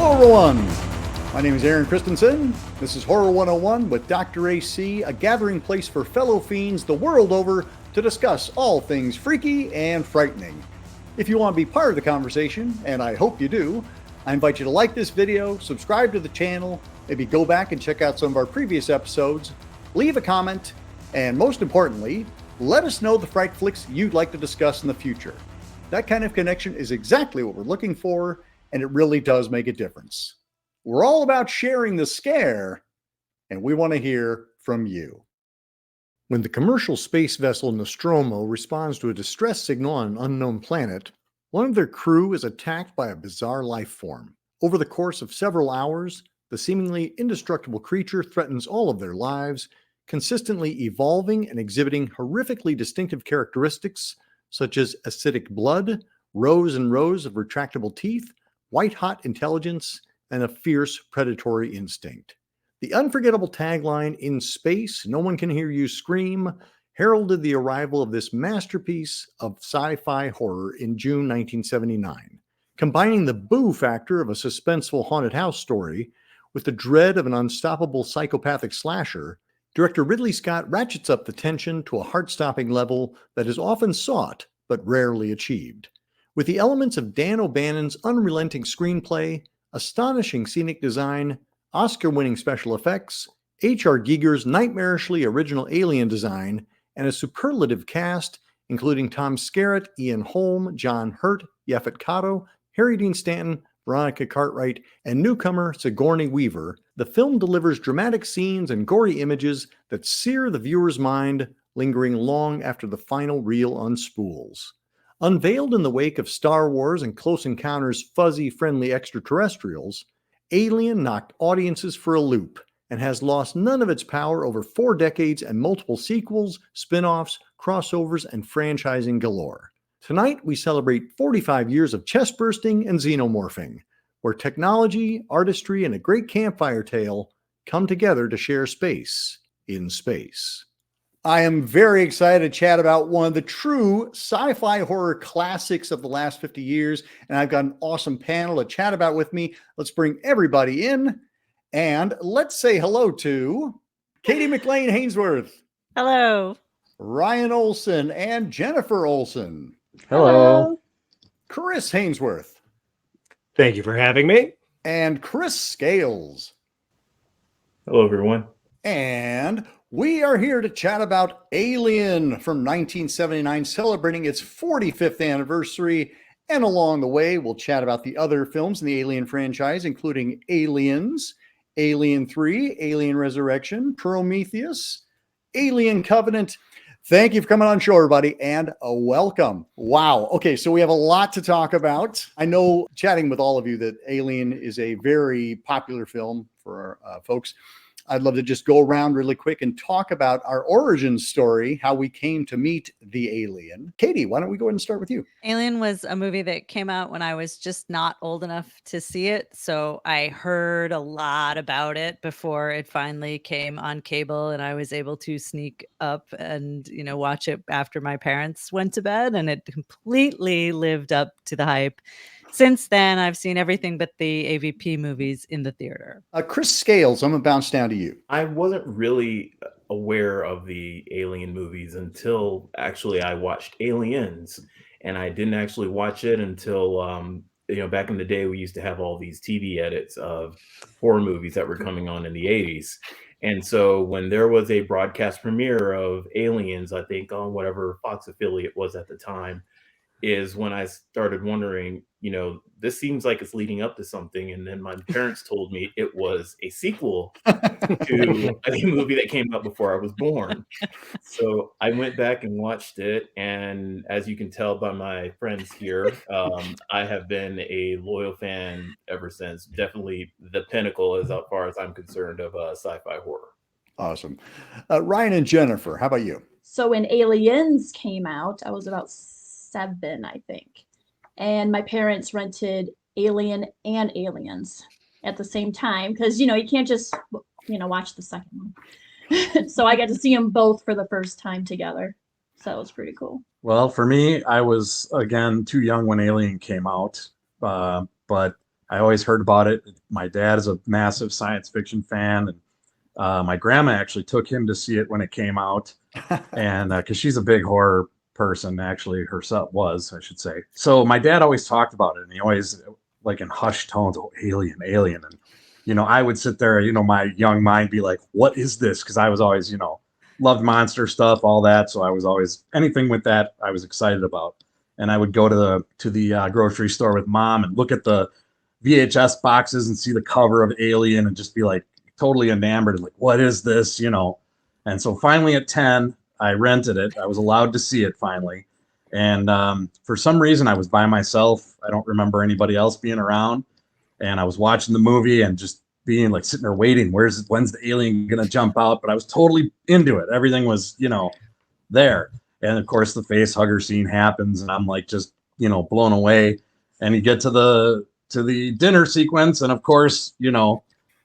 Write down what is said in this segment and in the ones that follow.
Hello everyone, my name is Aaron Christensen. This is Horror 101 with Dr. AC, a gathering place for fellow fiends the world over to discuss all things freaky and frightening. If you want to be part of the conversation, and I hope you do, I invite you to like this video, subscribe to the channel, maybe go back and check out some of our previous episodes, leave a comment, and most importantly, let us know the fright flicks you'd like to discuss in the future. That kind of connection is exactly what we're looking for, and it really does make a difference. We're all about sharing the scare, and we want to hear from you. When the commercial space vessel Nostromo responds to a distress signal on an unknown planet, one of their crew is attacked by a bizarre life form. Over the course of several hours, the seemingly indestructible creature threatens all of their lives, consistently evolving and exhibiting horrifically distinctive characteristics such as acidic blood, rows and rows of retractable teeth, white-hot intelligence, and a fierce predatory instinct. The unforgettable tagline, "In space, no one can hear you scream," heralded the arrival of this masterpiece of sci-fi horror in June 1979. Combining the boo factor of a suspenseful haunted house story with the dread of an unstoppable psychopathic slasher, director Ridley Scott ratchets up the tension to a heart-stopping level that is often sought but rarely achieved. With the elements of Dan O'Bannon's unrelenting screenplay, astonishing scenic design, Oscar-winning special effects, H.R. Giger's nightmarishly original alien design, and a superlative cast, including Tom Skerritt, Ian Holm, John Hurt, Yaphet Kotto, Harry Dean Stanton, Veronica Cartwright, and newcomer Sigourney Weaver, the film delivers dramatic scenes and gory images that sear the viewer's mind, lingering long after the final reel unspools. Unveiled in the wake of Star Wars and Close Encounters' fuzzy, friendly extraterrestrials, Alien knocked audiences for a loop and has lost none of its power over 4 decades and multiple sequels, spin-offs, crossovers, and franchising galore. Tonight, we celebrate 45 years of chest-bursting and xenomorphing, where technology, artistry, and a great campfire tale come together to share space in space. I am very excited to chat about one of the true sci-fi horror classics of the last 50 years, and I've got an awesome panel to chat about with me. Let's bring everybody in, and let's say hello to Katie McLean Hainsworth. Hello. Ryan Olson and Jennifer Olson. Hello. Chris Hainsworth. Thank you for having me. And Chris Scales. Hello, everyone. And we are here to chat about Alien from 1979, celebrating its 45th anniversary. And along the way, we'll chat about the other films in the Alien franchise, including Aliens, Alien 3, Alien Resurrection, Prometheus, Alien Covenant. Thank you for coming on show, everybody, and welcome. Wow. Okay, so we have a lot to talk about. I know, chatting with all of you, that Alien is a very popular film for folks. I'd love to just go around really quick and talk about our origin story, how we came to meet the alien. Katie, why don't we go ahead and start with you? Alien was a movie that came out when I was just not old enough to see it. So I heard a lot about it before it finally came on cable, and I was able to sneak up and, watch it after my parents went to bed, and it completely lived up to the hype. Since then, I've seen everything but the AVP movies in the theater. Chris Scales, I'm going to bounce down to you. I wasn't really aware of the Alien movies until actually I watched Aliens, and I didn't actually watch it until, back in the day, we used to have all these TV edits of horror movies that were coming on in the 80s. And so when there was a broadcast premiere of Aliens, I think on whatever Fox affiliate was at the time, is when I started wondering, this seems like it's leading up to something. And then my parents told me it was a sequel to a movie that came out before I was born. So I went back and watched it. And as you can tell by my friends here, I have been a loyal fan ever since. Definitely the pinnacle, as far as I'm concerned, of sci-fi horror. Awesome. Ryan and Jennifer, how about you? So when Aliens came out, I was about 7, I think. And my parents rented Alien and Aliens at the same time because, you can't just, watch the second one. So I got to see them both for the first time together. So it was pretty cool. Well, for me, I was, again, too young when Alien came out. But I always heard about it. My dad is a massive science fiction fan, and my grandma actually took him to see it when it came out, and because she's a big horror person, actually herself was, I should say. So my dad always talked about it, and he always, like in hushed tones, oh, alien, alien. And, you know, I would sit there, you know, my young mind be like, what is this? Because I was always, you know, loved monster stuff, all that. So I was always, anything with that, I was excited about. And I would go to the grocery store with mom and look at the VHS boxes and see the cover of Alien and just be like totally enamored and like, what is this? You know? And so finally at 10, I rented it. I was allowed to see it finally. And for some reason, I was by myself. I don't remember anybody else being around. And I was watching the movie and just being like sitting there waiting. When's the alien going to jump out? But I was totally into it. Everything was, you know, there. And of course, the face hugger scene happens. And I'm like just, you know, blown away. And you get to the dinner sequence. And of course, you know,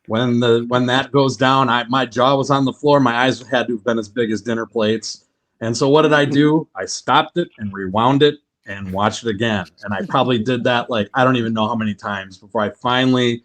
when that goes down, my jaw was on the floor. My eyes had to have been as big as dinner plates. And so what did I do? I stopped it and rewound it and watched it again. And I probably did that, like, I don't even know how many times before I finally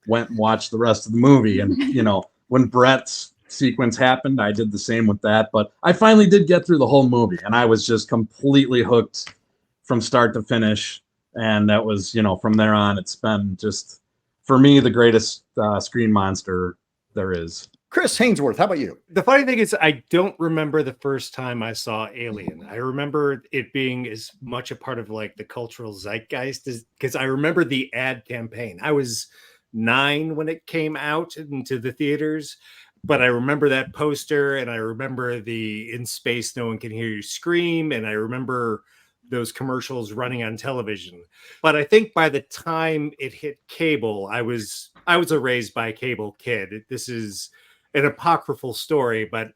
went and watched the rest of the movie. And, you know, when Brett's sequence happened, I did the same with that. But I finally did get through the whole movie, and I was just completely hooked from start to finish. And that was, you know, from there on, it's been just, for me, the greatest screen monster there is. Chris Hainsworth, how about you? The funny thing is, I don't remember the first time I saw Alien. I remember it being as much a part of like the cultural zeitgeist because I remember the ad campaign. I was 9 when it came out into the theaters, but I remember that poster, and I remember the "in space, no one can hear you scream," and I remember those commercials running on television. But I think by the time it hit cable, I was a raised by cable kid. This is an apocryphal story, but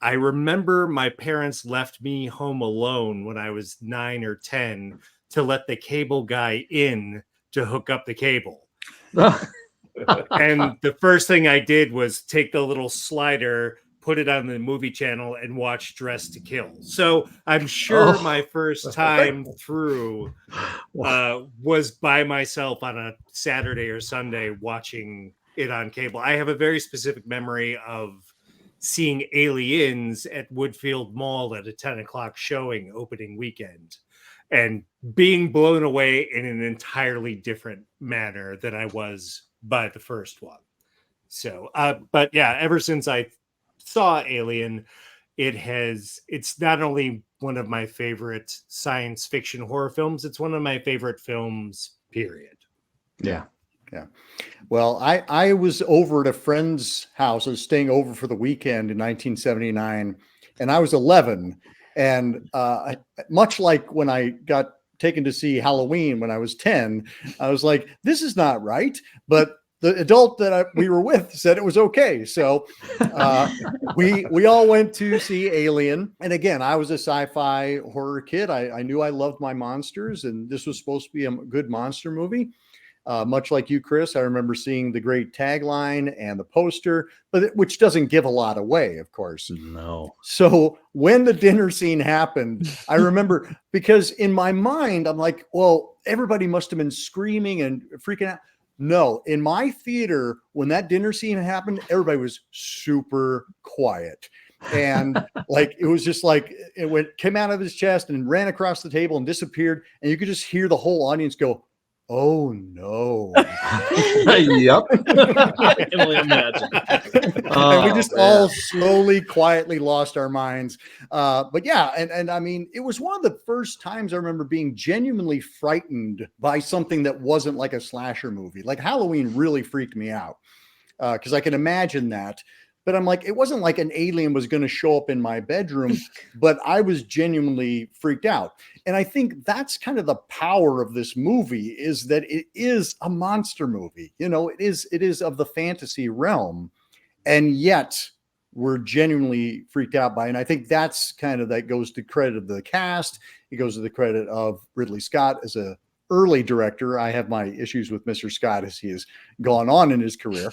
I remember my parents left me home alone when I was 9 or 10 to let the cable guy in to hook up the cable. And the first thing I did was take the little slider, put it on the movie channel, and watch Dressed to Kill. So I'm sure my first time through was by myself on a Saturday or Sunday watching it on cable. I have a very specific memory of seeing Aliens at Woodfield Mall at a 10 o'clock showing opening weekend and being blown away in an entirely different manner than I was by the first one. So, but yeah, ever since I saw Alien, it's not only one of my favorite science fiction horror films, it's one of my favorite films, period. Yeah. Yeah. Well, I was over at a friend's house. I was staying over for the weekend in 1979, and I was 11. And much like when I got taken to see Halloween when I was 10, I was like, this is not right. But the adult that we were with said it was okay. So we all went to see Alien. And again, I was a sci-fi horror kid. I knew I loved my monsters, and this was supposed to be a good monster movie. Much like you, Chris, I remember seeing the great tagline and the poster, which doesn't give a lot away, of course. No. So when the dinner scene happened, I remember, because in my mind, I'm like, well, everybody must have been screaming and freaking out. No, in my theater, when that dinner scene happened, everybody was super quiet. And like, it was just like, came out of his chest and ran across the table and disappeared. And you could just hear the whole audience go, oh no. Yep. I can only imagine. And we just all slowly, quietly lost our minds. But yeah, and I mean, it was one of the first times I remember being genuinely frightened by something that wasn't like a slasher movie. Like Halloween really freaked me out because I can imagine that. But I'm like, it wasn't like an alien was going to show up in my bedroom, but I was genuinely freaked out. And I think that's kind of the power of this movie, is that it is a monster movie. You know, it is of the fantasy realm, and yet we're genuinely freaked out by it. And I think that's that goes to credit of the cast. It goes to the credit of Ridley Scott as a early director. I have my issues with Mr. Scott as he has gone on in his career.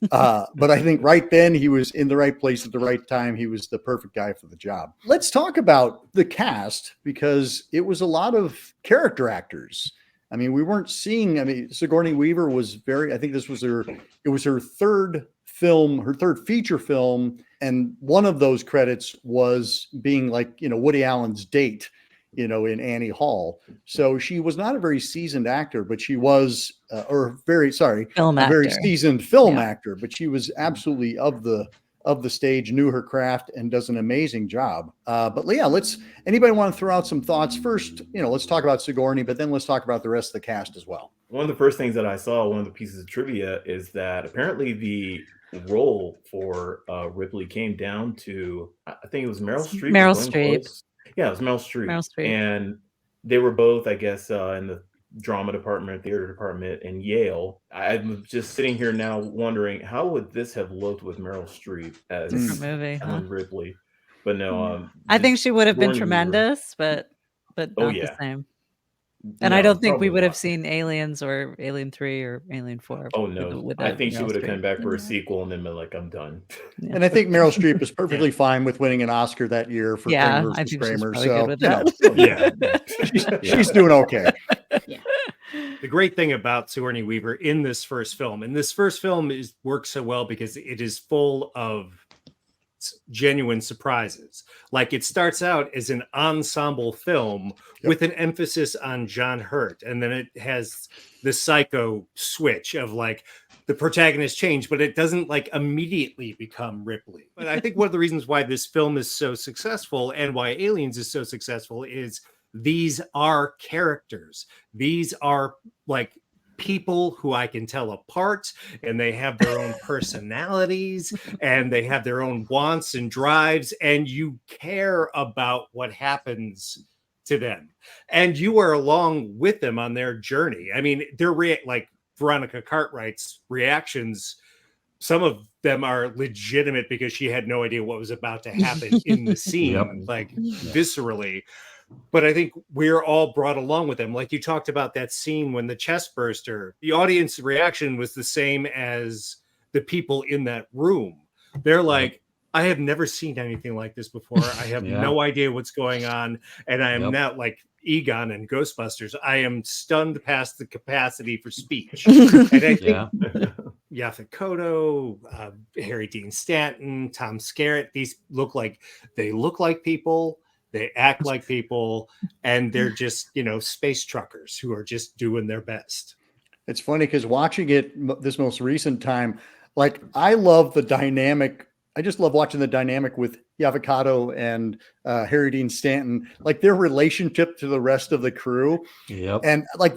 But I think right then he was in the right place at the right time. He was the perfect guy for the job. Let's talk about the cast, because it was a lot of character actors. I mean, we weren't seeing, I mean, Sigourney Weaver was very, I think this was her third film, her third feature film. And one of those credits was being like, Woody Allen's date, in Annie Hall. So she was not a very seasoned actor, but she was, very seasoned film actor, but she was absolutely of the stage, knew her craft, and does an amazing job. But yeah, anybody want to throw out some thoughts first? Let's talk about Sigourney, but then let's talk about the rest of the cast as well. One of the first things that I saw, one of the pieces of trivia, is that apparently the role for Ripley came down to, I think it was Meryl Streep. Meryl Streep. Yeah, it was Meryl Streep. Meryl Streep. And they were both, I guess, in the drama department, theater department in Yale. I'm just sitting here now wondering, how would this have looked with Meryl Streep as movie, Ellen Ripley? But no, I think she would have been Sigourney tremendous, but not the same. And No, I don't think we probably would have not. seen Aliens or Alien 3 or Alien 4. Oh no, I think she would have come back for a sequel and then been like, I'm done. Yeah. And I think Meryl Streep is perfectly fine with winning an Oscar that year for Kramer I versus think Kramer. she's probably So good with that. she's doing okay. The great thing about Sigourney Weaver in this first film, works so well because it is full of genuine surprises. Like, it starts out as an ensemble film with an emphasis on John Hurt, and then it has the psycho switch of like the protagonist change, but it doesn't like immediately become Ripley. But I think one of the reasons why this film is so successful and why Aliens is so successful is these are characters. These are like people who I can tell apart, and they have their own personalities and they have their own wants and drives, and you care about what happens to them and you are along with them on their journey. I mean, they're like Veronica Cartwright's reactions, some of them are legitimate because she had no idea what was about to happen in the scene, like viscerally. But I think we're all brought along with them. Like you talked about that scene when the chest burster, the audience reaction was the same as the people in that room. They're like, I have never seen anything like this before. I have no idea what's going on. And I am not like Egon and Ghostbusters. I am stunned past the capacity for speech. And I think Yaphet Kotto, Harry Dean Stanton, Tom Skerritt, these look like people. They act like people, and they're just, space truckers who are just doing their best. It's funny because watching it this most recent time, like I love the dynamic. I just love watching the dynamic with Yaphet Kotto and Harry Dean Stanton, like their relationship to the rest of the crew. And like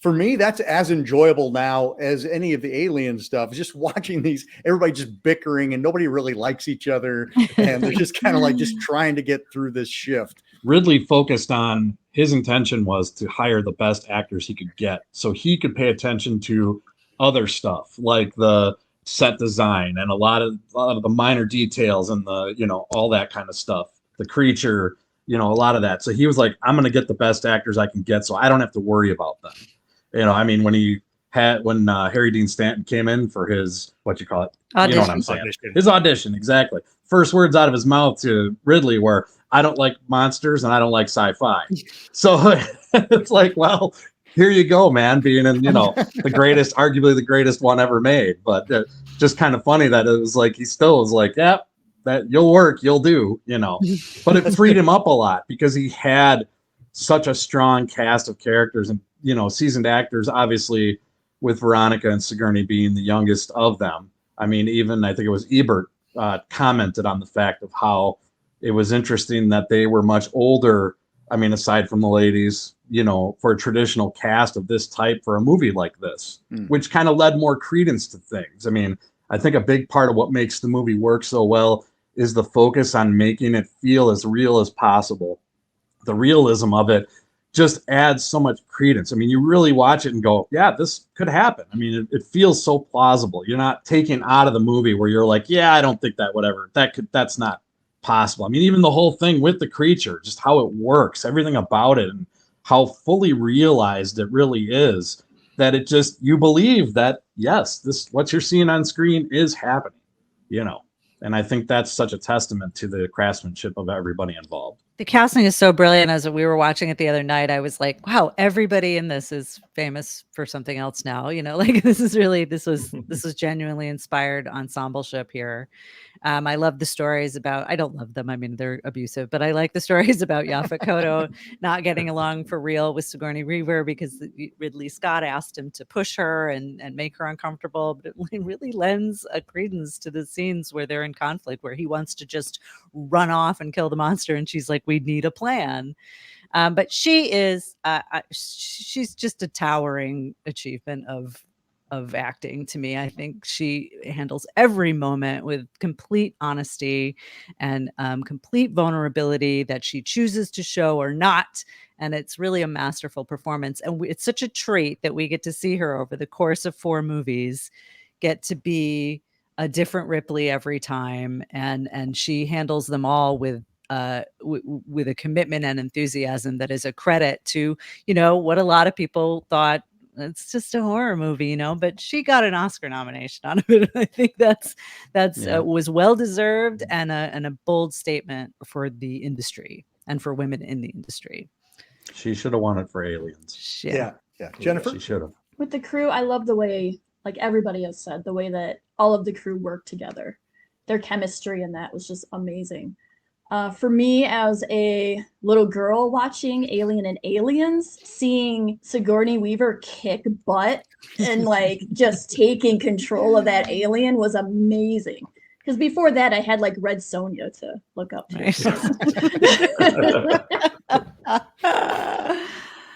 for me, that's as enjoyable now as any of the Alien stuff. Just watching everybody just bickering and nobody really likes each other. And they're just kind of like just trying to get through this shift. Ridley focused on, his intention was to hire the best actors he could get so he could pay attention to other stuff like the set design and a lot of the minor details and the, all that kind of stuff. The creature, a lot of that. So he was like, I'm going to get the best actors I can get so I don't have to worry about them. I mean, when Harry Dean Stanton came in for his, audition. You know what I'm saying? His audition, exactly. First words out of his mouth to Ridley were, I don't like monsters and I don't like sci-fi. So it's like, well, here you go, man, being in, arguably the greatest one ever made. But just kind of funny that it was like, he still was like, yeah, that you'll work, you'll do, But it freed him up a lot because he had such a strong cast of characters and, seasoned actors, obviously, with Veronica and Sigourney being the youngest of them. I mean, even I think it was Ebert commented on the fact of how it was interesting that they were much older. I mean, aside from the ladies, for a traditional cast of this type for a movie like this, which kind of led more credence to things. I mean, I think a big part of what makes the movie work so well is the focus on making it feel as real as possible. The realism of it just adds so much credence. I mean, you really watch it and go, yeah, this could happen. I mean, it feels so plausible. You're not taken out of the movie where you're like, yeah, I don't think that, whatever. That's not possible. I mean, even the whole thing with the creature, just how it works, everything about it, and how fully realized it really is, that it just, you believe that, yes, this, what you're seeing on screen is happening, And I think that's such a testament to the craftsmanship of everybody involved. The casting is so brilliant. As we were watching it the other night, I was like, wow, everybody in this is famous for something else now. Like this was genuinely inspired ensembleship here. I love the stories about, I don't love them, I mean, they're abusive, but I like the stories about Yaphet Kotto not getting along for real with Sigourney Weaver because Ridley Scott asked him to push her and make her uncomfortable. But it really lends a credence to the scenes where they're in conflict, where he wants to just run off and kill the monster. And she's like, we need a plan. But she is, she's just a towering achievement of acting to me. I think she handles every moment with complete honesty and complete vulnerability that she chooses to show or not. And it's really a masterful performance. And it's such a treat that we get to see her over the course of 4 movies, get to be a different Ripley every time. And she handles them all with a commitment and enthusiasm that is a credit to, what a lot of people thought, it's just a horror movie, but she got an Oscar nomination out of it. I think that's was well deserved and a bold statement for the industry and for women in the industry. She should have won it for Aliens. Yeah. Jennifer? She should have. With the crew, I love the way, like everybody has said, the way that all of the crew worked together. Their chemistry in that was just amazing. For me, as a little girl watching Alien and Aliens, seeing Sigourney Weaver kick butt and just taking control of that alien was amazing. Because before that, I had Red Sonja to look up to.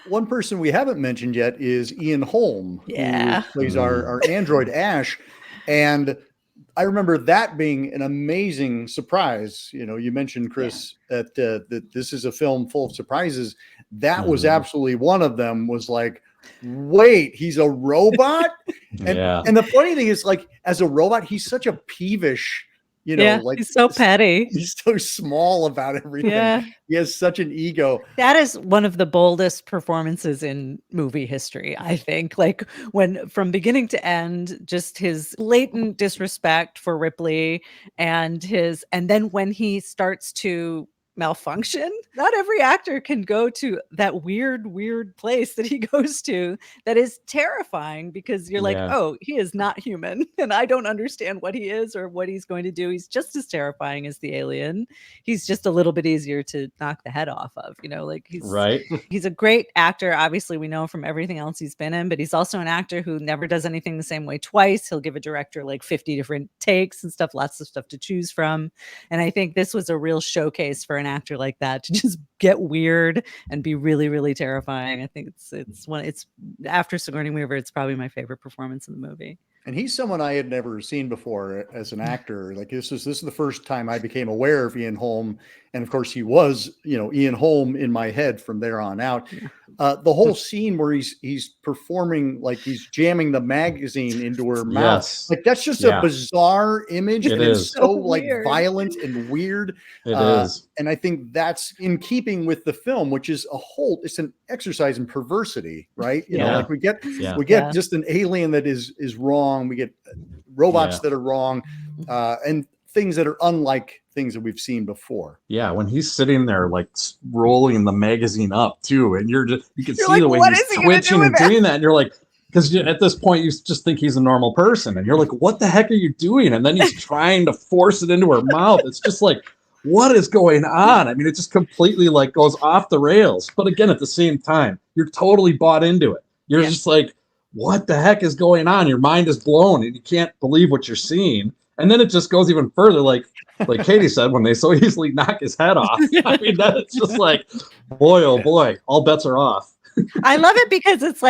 One person we haven't mentioned yet is Ian Holm, who plays our android Ash. And I remember that being an amazing surprise. You mentioned, Chris, that this is a film full of surprises. That was absolutely one of them. Was like, wait, he's a robot? And the funny thing is, as a robot, he's such a peevish, he's so petty. He's so small about everything. Yeah. He has such an ego. That is one of the boldest performances in movie history, I think. When from beginning to end, just his blatant disrespect for Ripley and then when he starts to malfunction, not every actor can go to that weird place that he goes to that is terrifying, because you're oh, he is not human and I don't understand what he is or what he's going to do. He's just as terrifying as the alien. He's just a little bit easier to knock the head off of, he's right. He's a great actor. Obviously, we know from everything else he's been in, but he's also an actor who never does anything the same way twice. He'll give a director 50 different takes and stuff, lots of stuff to choose from. And I think this was a real showcase for an actor like that to just get weird and be really, really terrifying. I think it's after Sigourney Weaver, it's probably my favorite performance in the movie. And he's someone I had never seen before as an actor. This is the first time I became aware of Ian Holm. And of course he was, Ian Holm in my head from there on out. The whole scene where he's performing, he's jamming the magazine into her mouth. That's just a bizarre image. It's so violent and weird. It is. And I think that's in keeping with the film, which is it's an exercise in perversity, right? We get just an alien that is wrong. We get robots that are wrong, and things that are unlike things that we've seen before. Yeah, when he's sitting there rolling the magazine up too, and you can see the way he's twitching and doing that, and you're like, because at this point you just think he's a normal person, and you're like, what the heck are you doing? And then he's trying to force it into her mouth. It's just what is going on? I mean, it just completely goes off the rails. But again, at the same time, you're totally bought into it. You're just what the heck is going on? Your mind is blown and you can't believe what you're seeing. And then it just goes even further, like Katie said, when they so easily knock his head off. I mean, that's just boy, oh boy, all bets are off. I love it because it's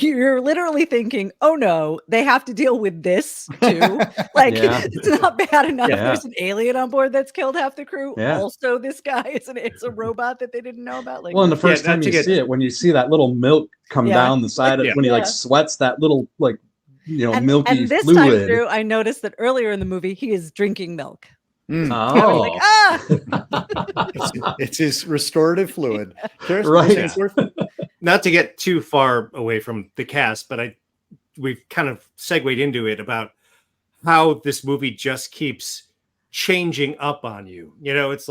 you're literally thinking, oh no, they have to deal with this too. It's not bad enough. There's an alien on board that's killed half the crew. Also, this guy is a robot that they didn't know about. Well, and the first time you see it, when you see that little milk come down the side of it, when he sweats that little milky and this fluid. time through, I noticed that earlier in the movie he is drinking milk. Oh, it's his restorative fluid. Right. Not to get too far away from the cast, but we've kind of segued into it about how this movie just keeps changing up on you. It's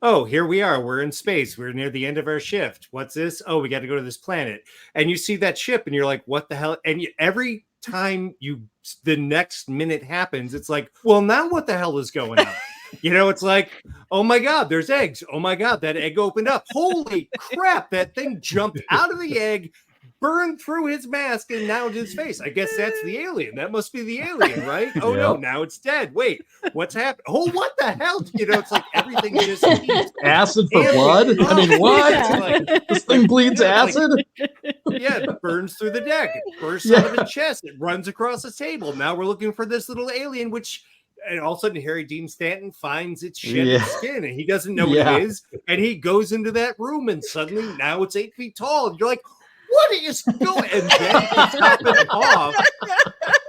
oh, here we are. We're in space. We're near the end of our shift. What's this? Oh, we got to go to this planet. And you see that ship and you're like, what the hell? And every time the next minute happens, it's like, well, now what the hell is going on? It's like, oh my God, there's eggs. Oh my God, that egg opened up. Holy crap, that thing jumped out of the egg, burned through his mask, and now his face. I guess that's the alien. That must be the alien, right? Oh no, now it's dead. Wait, what's happened? Oh, what the hell? It's like everything just keeps acid for blood. I mean, what? Like, this thing bleeds acid. It burns through the deck. It bursts out of his chest. It runs across the table. Now we're looking for this little alien, and all of a sudden Harry Dean Stanton finds its shedded skin, and he doesn't know what it is. And he goes into that room, and suddenly now it's 8 feet tall. And you're like, what is going? And then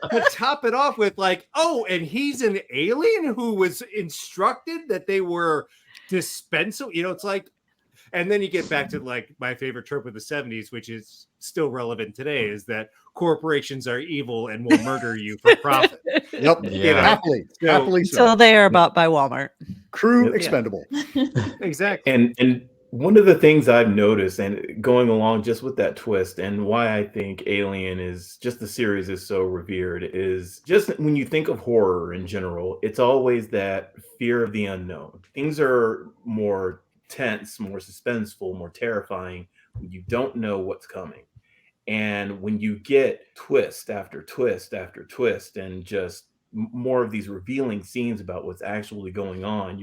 to top it off with like, oh, and he's an alien who was instructed that they were dispensable. It's like, and then you get back to like my favorite trope of the 70s, which is still relevant today, is that corporations are evil and will murder you for profit. Yep. Happily. Happily so. Until they are bought by Walmart. Crew expendable. Exactly. And one of the things I've noticed, and going along just with that twist, and why I think Alien is just the series is so revered, is just when you think of horror in general, it's always that fear of the unknown. Things are more tense, more suspenseful, more terrifying when you don't know what's coming. And when you get twist after twist after twist, and just more of these revealing scenes about what's actually going on,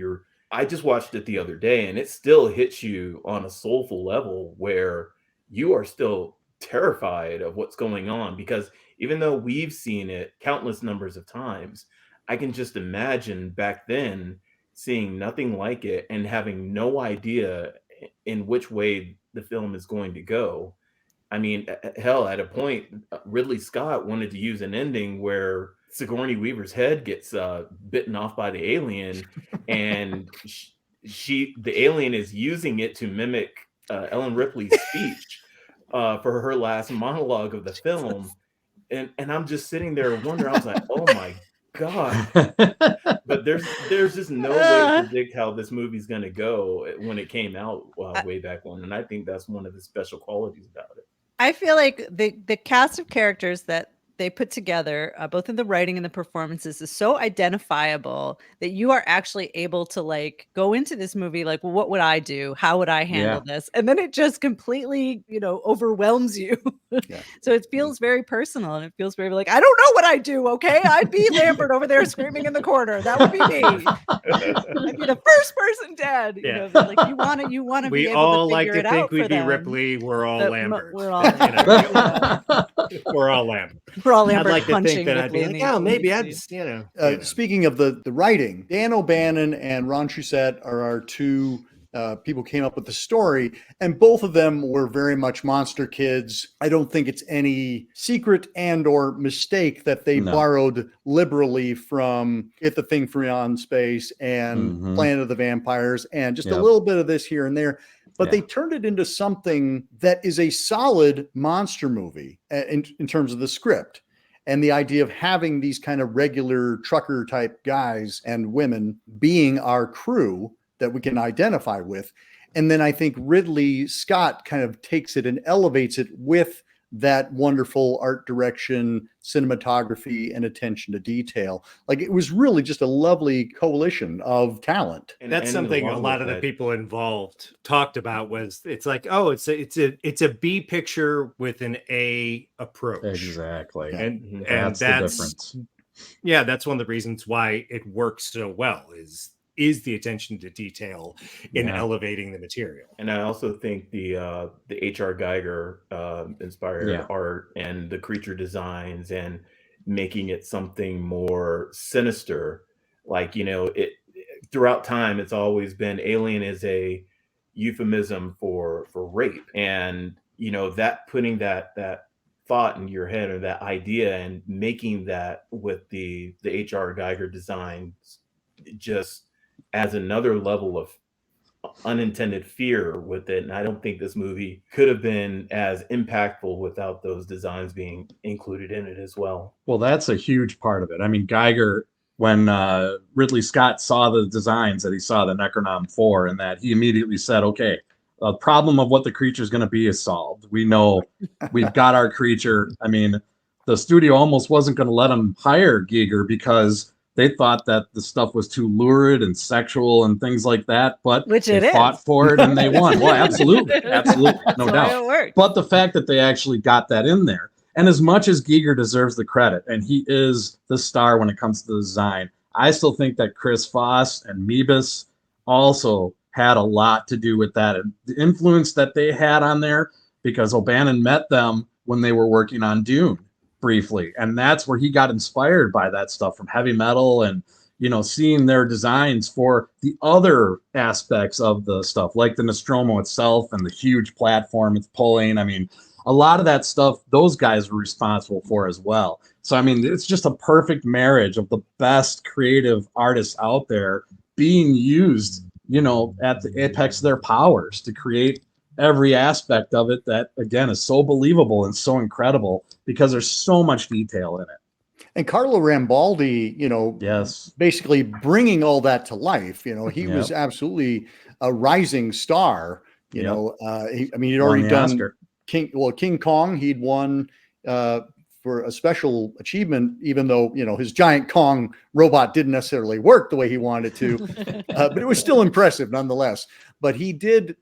I just watched it the other day, and it still hits you on a soulful level where you are still terrified of what's going on, because even though we've seen it countless numbers of times, I can just imagine back then seeing nothing like it and having no idea in which way the film is going to go. I mean, hell, at a point, Ridley Scott wanted to use an ending where Sigourney Weaver's head gets bitten off by the alien, and the alien is using it to mimic Ellen Ripley's speech for her last monologue of the film. And I'm just sitting there wondering, I was like, oh my God. But there's just no way to predict how this movie's going to go when it came out way back when. And I think that's one of the special qualities about it. I feel like the cast of characters that they put together, both in the writing and the performances, is so identifiable that you are actually able to like go into this movie like, well, what would I do? How would I handle this? And then it just completely, overwhelms you. So it feels very personal, and it feels very like, I don't know what I'd do. Okay, I'd be Lambert over there screaming in the corner. That would be me. I'd be the first person dead. Like you want to. We be able all to like to think we'd be Ripley. We're all Lambert. We're all Lambert. We're all Lambert. I'd like to punching think that I'd be like, oh, maybe I'd, Speaking of the writing, Dan O'Bannon and Ron Shusett are our two people who came up with the story, and both of them were very much monster kids. I don't think it's any secret and or mistake that they borrowed liberally from Get the Thing from Beyond Space and Planet of the Vampires, and just a little bit of this here and there. But they turned it into something that is a solid monster movie in terms of the script and the idea of having these kind of regular trucker type guys and women being our crew that we can identify with. And then I think Ridley Scott kind of takes it and elevates it with that wonderful art direction, cinematography, and attention to detail. Like, it was really just a lovely coalition of talent. And that's something a lot of the people involved talked about, was it's like, oh, it's a B picture with an A approach. Exactly. And that's the difference. Yeah, that's one of the reasons why it works so well is the attention to detail in elevating the material. And I also think the H.R. Geiger inspired art and the creature designs and making it something more sinister. Like, it throughout time, it's always been Alien is a euphemism for rape. And, that putting that thought in your head, or that idea, and making that with the H.R. Geiger designs just as another level of unintended fear with it. And I don't think this movie could have been as impactful without those designs being included in it as well. Well, that's a huge part of it. I mean, Geiger when Ridley Scott saw the designs that he saw the Necronom 4, and that he immediately said, okay, the problem of what the creature is going to be is solved. We know we've got our creature. I mean, the studio almost wasn't going to let him hire Giger because they thought that the stuff was too lurid and sexual and things like that, but Which they it fought is. for it and they won. Well, absolutely, absolutely, no That's why doubt. it worked. But the fact that they actually got that in there, and as much as Giger deserves the credit, and he is the star when it comes to the design, I still think that Chris Foss and Meebus also had a lot to do with that. And the influence that they had on there, because O'Bannon met them when they were working on Dune briefly, and that's where he got inspired by that stuff from heavy metal, and seeing their designs for the other aspects of the stuff, like the Nostromo itself and the huge platform it's pulling. I mean, a lot of that stuff those guys were responsible for as well. So I mean, it's just a perfect marriage of the best creative artists out there being used at the apex of their powers to create every aspect of it that, again, is so believable and so incredible because there's so much detail in it. And Carlo Rambaldi, Yes, basically bringing all that to life. He was absolutely a rising star. He'd already done King Kong. He'd won for a special achievement, even though his giant Kong robot didn't necessarily work the way he wanted it to, but it was still impressive nonetheless. But he did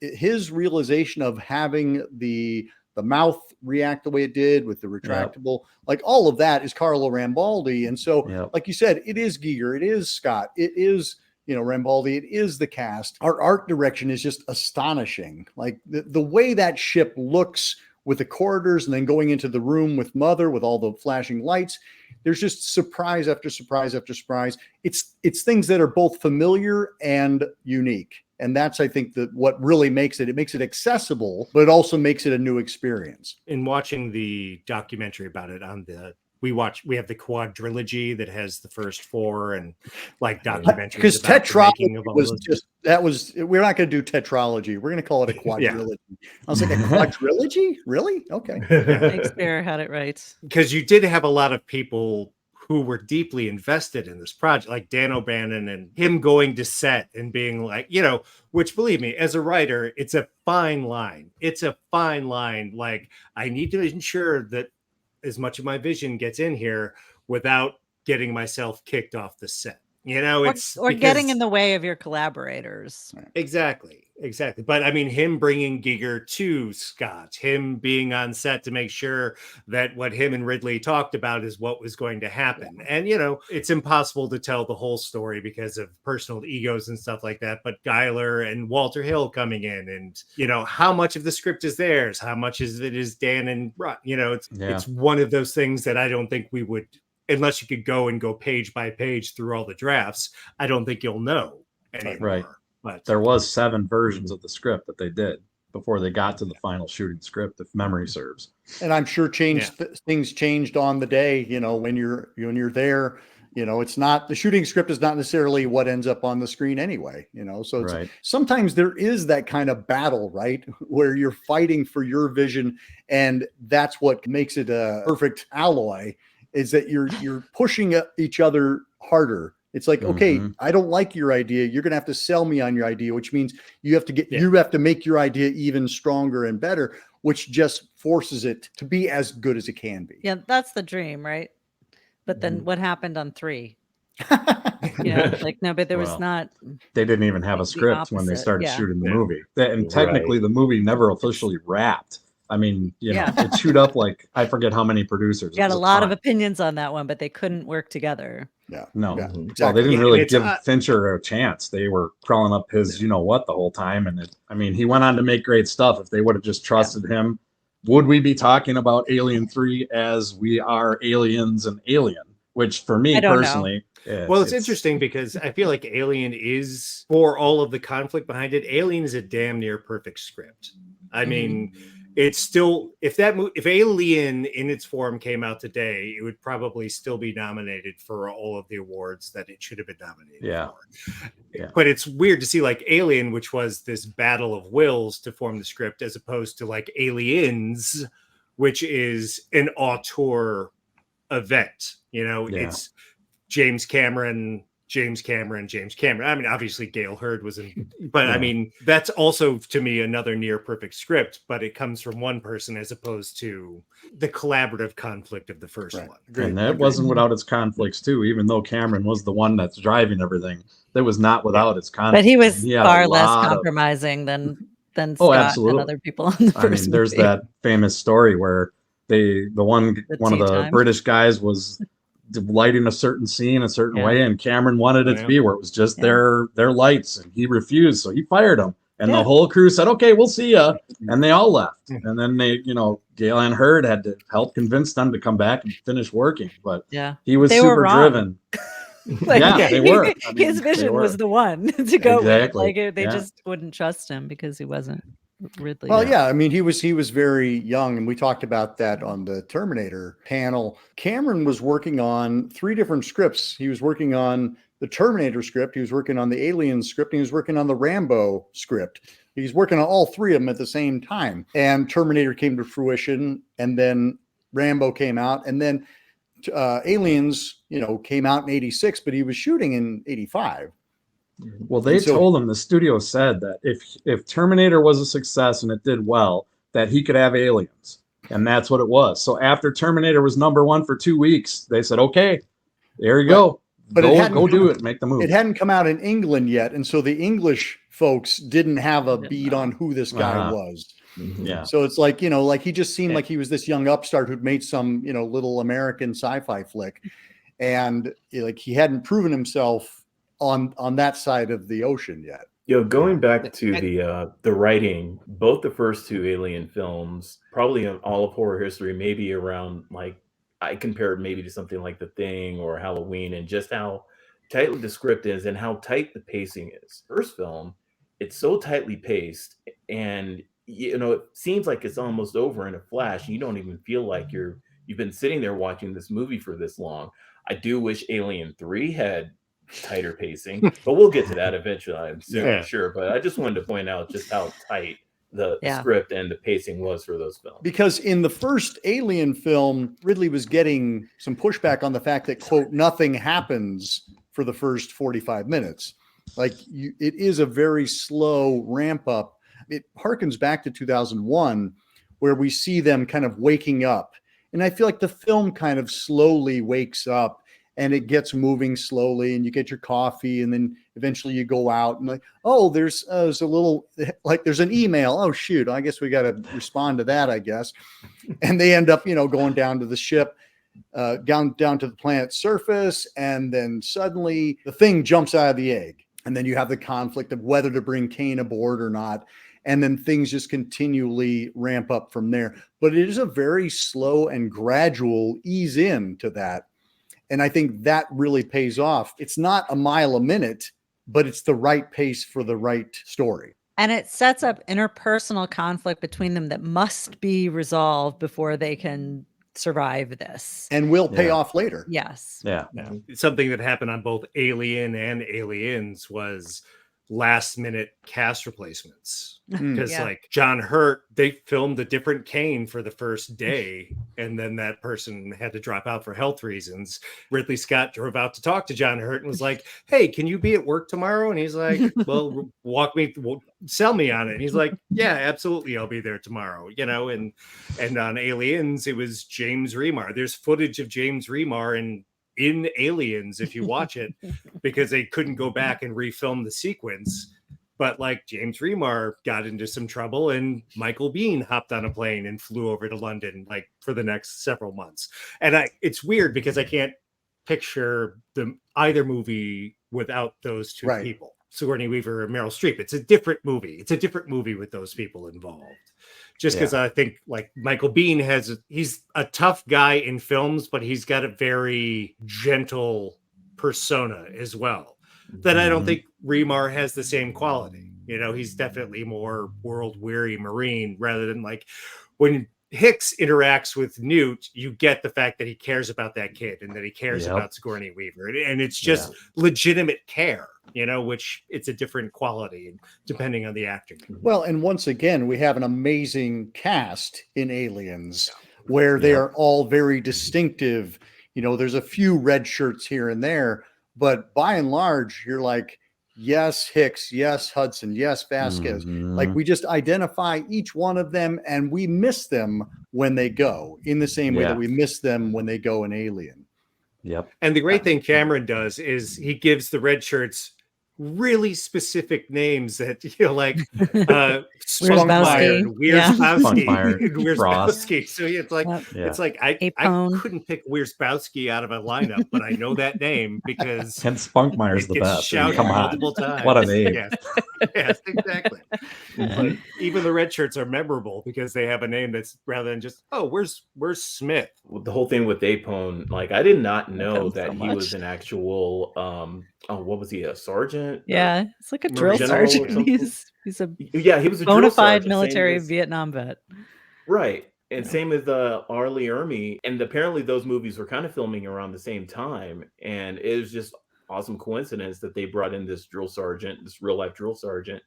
his realization of having the mouth react the way it did with the retractable, like all of that is Carlo Rambaldi. And so, like you said, it is Giger, it is Scott, it is Rambaldi, it is the cast. Our art direction is just astonishing. Like the way that ship looks with the corridors and then going into the room with Mother with all the flashing lights. There's just surprise after surprise after surprise. It's things that are both familiar and unique. And that's, I think, what really makes it accessible, but it also makes it a new experience. In watching the documentary about it we have the quadrilogy that has the first 4 and like documentaries because about tetralogy we're not going to do tetralogy. We're going to call it a quadrilogy. I was like, a quadrilogy? Really? Okay. Shakespeare had it right. Because you did have a lot of people who were deeply invested in this project, like Dan O'Bannon, and him going to set and being like, which, believe me, as a writer, it's a fine line. It's a fine line. Like, I need to ensure that as much of my vision gets in here without getting myself kicked off the set. Or getting in the way of your collaborators. Exactly. But I mean, him bringing Giger to Scott, him being on set to make sure that what him and Ridley talked about is what was going to happen. And, it's impossible to tell the whole story because of personal egos and stuff like that. But Giler and Walter Hill coming in and, how much of the script is theirs? How much of it is Dan and it's one of those things that I don't think we would, unless you could go page by page through all the drafts, I don't think you'll know anymore. Right. But there was 7 versions of the script that they did before they got to the final shooting script, if memory serves. And I'm sure things changed on the day, when you're there, it's not, the shooting script is not necessarily what ends up on the screen anyway, so it's, sometimes there is that kind of battle, right? Where you're fighting for your vision. And that's what makes it a perfect alloy, is that you're pushing each other harder. It's like, okay, I don't like your idea. You're going to have to sell me on your idea, which means you have to make your idea even stronger and better, which just forces it to be as good as it can be. Yeah, that's the dream, right? But then what happened on 3? No, but there was not. They didn't even have a script when they started shooting the movie. And technically the movie never officially wrapped. I mean, it chewed up like, I forget how many producers. Got a lot of opinions on that one, but they couldn't work together. Exactly. Well, they didn't really give Fincher a chance. They were crawling up his, the whole time. And he went on to make great stuff. If they would have just trusted him, would we be talking about Alien 3 as we are Aliens and Alien? Which for me personally, it's interesting because I feel like Alien is, for all of the conflict behind it, Alien is a damn near perfect script. I mean, it's still, if Alien in its form came out today, it would probably still be nominated for all of the awards that it should have been nominated for. But it's weird to see like Alien, which was this battle of wills to form the script, as opposed to like Aliens, which is an auteur event. It's James Cameron. I mean, obviously Gail Hurd was in, but I mean, that's also to me another near perfect script, but it comes from one person as opposed to the collaborative conflict of the first one. And that wasn't without its conflicts too, even though Cameron was the one that's driving everything. That was not without its conflicts. But he was had far a less lot of- compromising than Scott absolutely. and other people in the first movie. There's that famous story where one of the British guys was lighting a certain scene a certain way, and Cameron wanted it to be where it was just their lights, and he refused, so he fired them. And the whole crew said, "Okay, we'll see ya," and they all left. And then Gail and Hurd had to help convince them to come back and finish working. But he was super driven. They were. I mean, his vision was the one to go exactly. with. They just wouldn't trust him because he wasn't Ridley. Well, I mean, he was very young, and we talked about that on the Terminator panel. Cameron was working on 3 different scripts. He was working on the Terminator script, he was working on the Alien script, and he was working on the Rambo script. He's working on all 3 of them at the same time. And Terminator came to fruition, and then Rambo came out, and then Aliens, came out in 86, but he was shooting in 85. Well, they told him, the studio said that if Terminator was a success and it did well, that he could have Aliens. And that's what it was. So after Terminator was #1 for 2 weeks, they said, okay, there you go. But go do it. Make the movie. It hadn't come out in England yet. And so the English folks didn't have a beat on who this guy was. Yeah. So it's like, like he just seemed like he was this young upstart who'd made some, little American sci-fi flick. And like he hadn't proven himself on that side of the ocean yet. Going back to the writing, both the first 2 Alien films, probably in all of horror history, maybe around, like, I compare it maybe to something like The Thing or Halloween, and just how tightly the script is and how tight the pacing is. First film, it's so tightly paced, and it seems like it's almost over in a flash. You don't even feel like you've been sitting there watching this movie for this long. I do wish Alien 3 had tighter pacing, but we'll get to that eventually, I'm sure. But I just wanted to point out just how tight the script and the pacing was for those films. Because in the first Alien film, Ridley was getting some pushback on the fact that, quote, nothing happens for the first 45 minutes. Like, it is a very slow ramp up. It harkens back to 2001, where we see them kind of waking up. And I feel like the film kind of slowly wakes up, and it gets moving slowly, and you get your coffee, and then eventually you go out and like, oh, there's a little, like, there's an email. Oh, shoot. I guess we got to respond to that, I guess. And they end up, going down to the ship, down to the planet's surface. And then suddenly the thing jumps out of the egg. And then you have the conflict of whether to bring Kane aboard or not. And then things just continually ramp up from there. But it is a very slow and gradual ease into that. And I think that really pays off. It's not a mile a minute, but it's the right pace for the right story. And it sets up interpersonal conflict between them that must be resolved before they can survive this. And will pay off later. Yes. Yeah. Something that happened on both Alien and Aliens was last minute cast replacements, because like John Hurt, they filmed a different Kane for the first day, and then that person had to drop out for health reasons. Ridley Scott drove out to talk to John Hurt and was like, hey, can you be at work tomorrow? And he's like, well, sell me on it. And he's like, yeah, absolutely, I'll be there tomorrow. And on Aliens, it was James Remar. There's footage of James Remar in Aliens, if you watch it, because they couldn't go back and refilm the sequence. But like James Remar got into some trouble, and Michael Biehn hopped on a plane and flew over to London like for the next several months. And it's weird because I can't picture either movie without those two people, Sigourney Weaver and Meryl Streep. It's a different movie. It's a different movie with those people involved. Just because I think like Michael Biehn he's a tough guy in films, but he's got a very gentle persona as well. That I don't think Remar has the same quality. He's definitely more world-weary Marine, rather than like when Hicks interacts with Newt, you get the fact that he cares about that kid and that he cares about Sigourney Weaver. And it's just legitimate care, which it's a different quality depending on the actor. Well, and once again, we have an amazing cast in Aliens where they are all very distinctive. You know, there's a few red shirts here and there, but by and large, you're like, yes, Hicks, yes, Hudson, yes, Vasquez. Like we just identify each one of them and we miss them when they go in the same way that we miss them when they go in Alien. Yep. And the great thing Cameron does is he gives the red shirts really specific names that, you know, like Spunkmeyer, Wierzbowski. So it's like I couldn't pick Wierzbowski out of a lineup, but I know that name because Ken Spunkmeyer's the best. Shouted Come on. multiple times. What a name. Yes, exactly. But even the red shirts are memorable because they have a name that's rather than just, oh, where's Smith? The whole thing with Apone, like I did not know that he was an actual what was he, a sergeant? Yeah, it's like a drill sergeant. He's a he was a bona drill fide sergeant, military Vietnam vet. Right. And same with Arlie Ermy. And apparently those movies were kind of filming around the same time. And it was just awesome coincidence that they brought in this drill sergeant, this real life drill sergeant.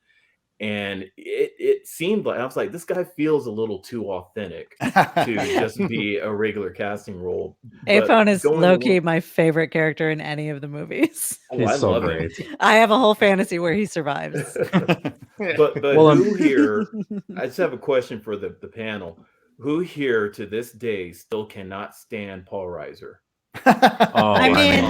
And it seemed like, I was like, this guy feels a little too authentic to just be a regular casting role. Apone is low-key my favorite character in any of the movies. He's so great. I have a whole fantasy where he survives. But who here, I just have a question for the panel. Who here to this day still cannot stand Paul Reiser? I mean,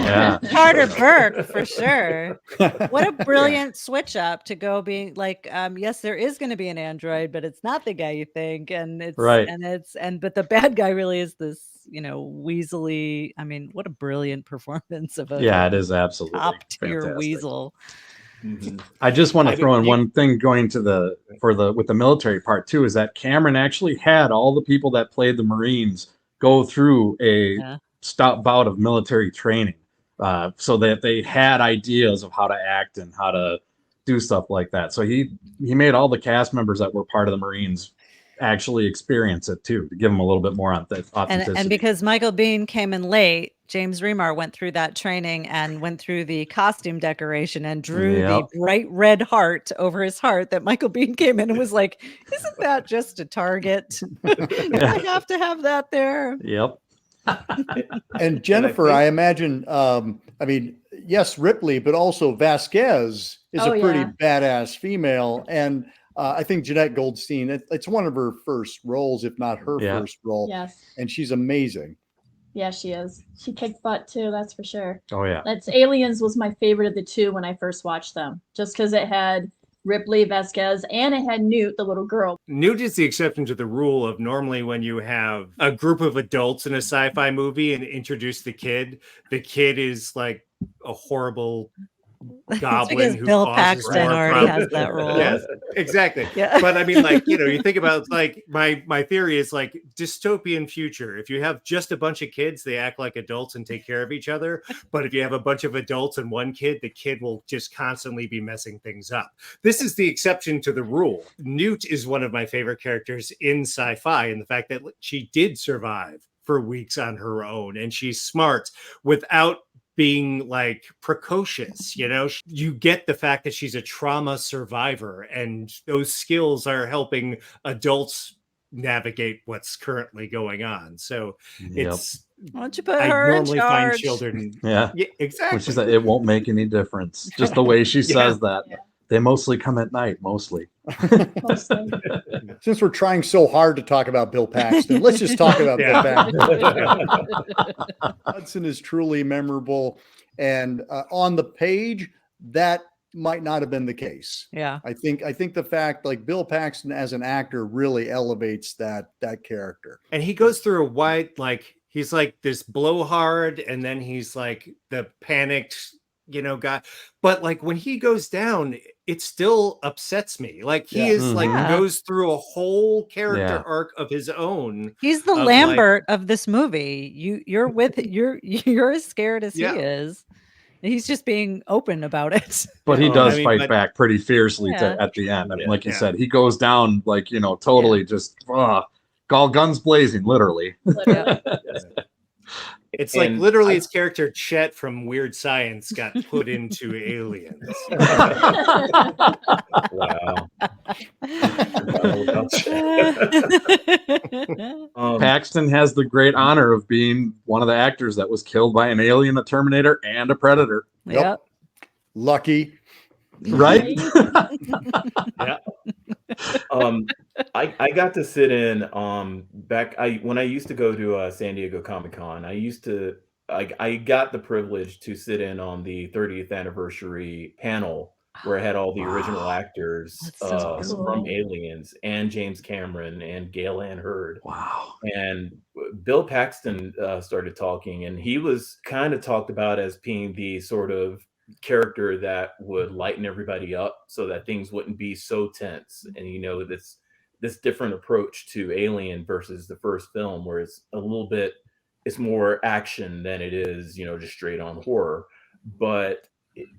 Carter Burke for sure. What a brilliant switch up to go being like, yes, there is going to be an android, but it's not the guy you think, and it's but the bad guy really is this, you know, weaselly. I mean, what a brilliant performance of a it is absolutely top tier fantastic. weasel. I just want to throw in one thing going to with the military part too, is that Cameron actually had all the people that played the Marines go through a stout bout of military training, so that they had ideas of how to act and how to do stuff like that. So he made all the cast members that were part of the Marines actually experience it too, to give them a little bit more authenticity. And because Michael Biehn came in late, James Remar went through that training and went through the costume decoration and drew the bright red heart over his heart that Michael Biehn came in and was like, isn't that just a target? I have to have that there. Yep. And Jennifer, I imagine, I mean, yes, Ripley, but also Vasquez is a pretty badass female. And I think Jeanette Goldstein, it's one of her first roles, if not her first role. Yes. And she's amazing. Yeah, she is. She kicked butt too, that's for sure. Oh, yeah. Aliens was my favorite of the two when I first watched them, just because it had Ripley, Vasquez, and it had Newt, the little girl. Newt is the exception to the rule of normally when you have a group of adults in a sci-fi movie and introduce the kid is like a horrible goblin who Bill causes Paxton more already problems. has that role. Yes, exactly. Yeah. But I mean, like, you know, you think about like my theory is like dystopian future. If you have just a bunch of kids, they act like adults and take care of each other. But if you have a bunch of adults and one kid, the kid will just constantly be messing things up. This is the exception to the rule. Newt is one of my favorite characters in sci-fi, and the fact that she did survive for weeks on her own, and she's smart without being like precocious, you know, you get the fact that she's a trauma survivor, and those skills are helping adults navigate what's currently going on. So it's, why don't you put her in charge? Find children. Yeah, exactly. When she said it won't make any difference. Just the way she says that. Yeah. They mostly come at night, mostly. Since we're trying so hard to talk about Bill Paxton, let's just talk about Bill Paxton. Hudson is truly memorable. And on the page, that might not have been the case. Yeah. I think the fact like Bill Paxton as an actor really elevates that character. And he goes through a wide, like, he's like this blowhard, and then he's like the panicked, you know, guy. But like when he goes down, it still upsets me. Like he is like goes through a whole character arc of his own. He's the Lambert of this movie. You're as scared as he is. He's just being open about it. But he does fight back pretty fiercely at the end. I mean, like you said, he goes down like, you know, totally just all guns blazing, literally. It's like literally his character Chet from Weird Science got put into Aliens. Wow. Paxton has the great honor of being one of the actors that was killed by an alien, a Terminator, and a Predator. Yep. Lucky. Right? Yeah. I got to sit in when I used to go to San Diego Comic-Con. I got the privilege to sit in on the 30th anniversary panel where it had all the original actors So cool. from Aliens and James Cameron and Gale Ann Hurd. Wow. And Bill Paxton started talking, and he was kind of talked about as being the sort of character that would lighten everybody up so that things wouldn't be so tense. And this different approach to Alien versus the first film, where it's more action than it is just straight on horror. But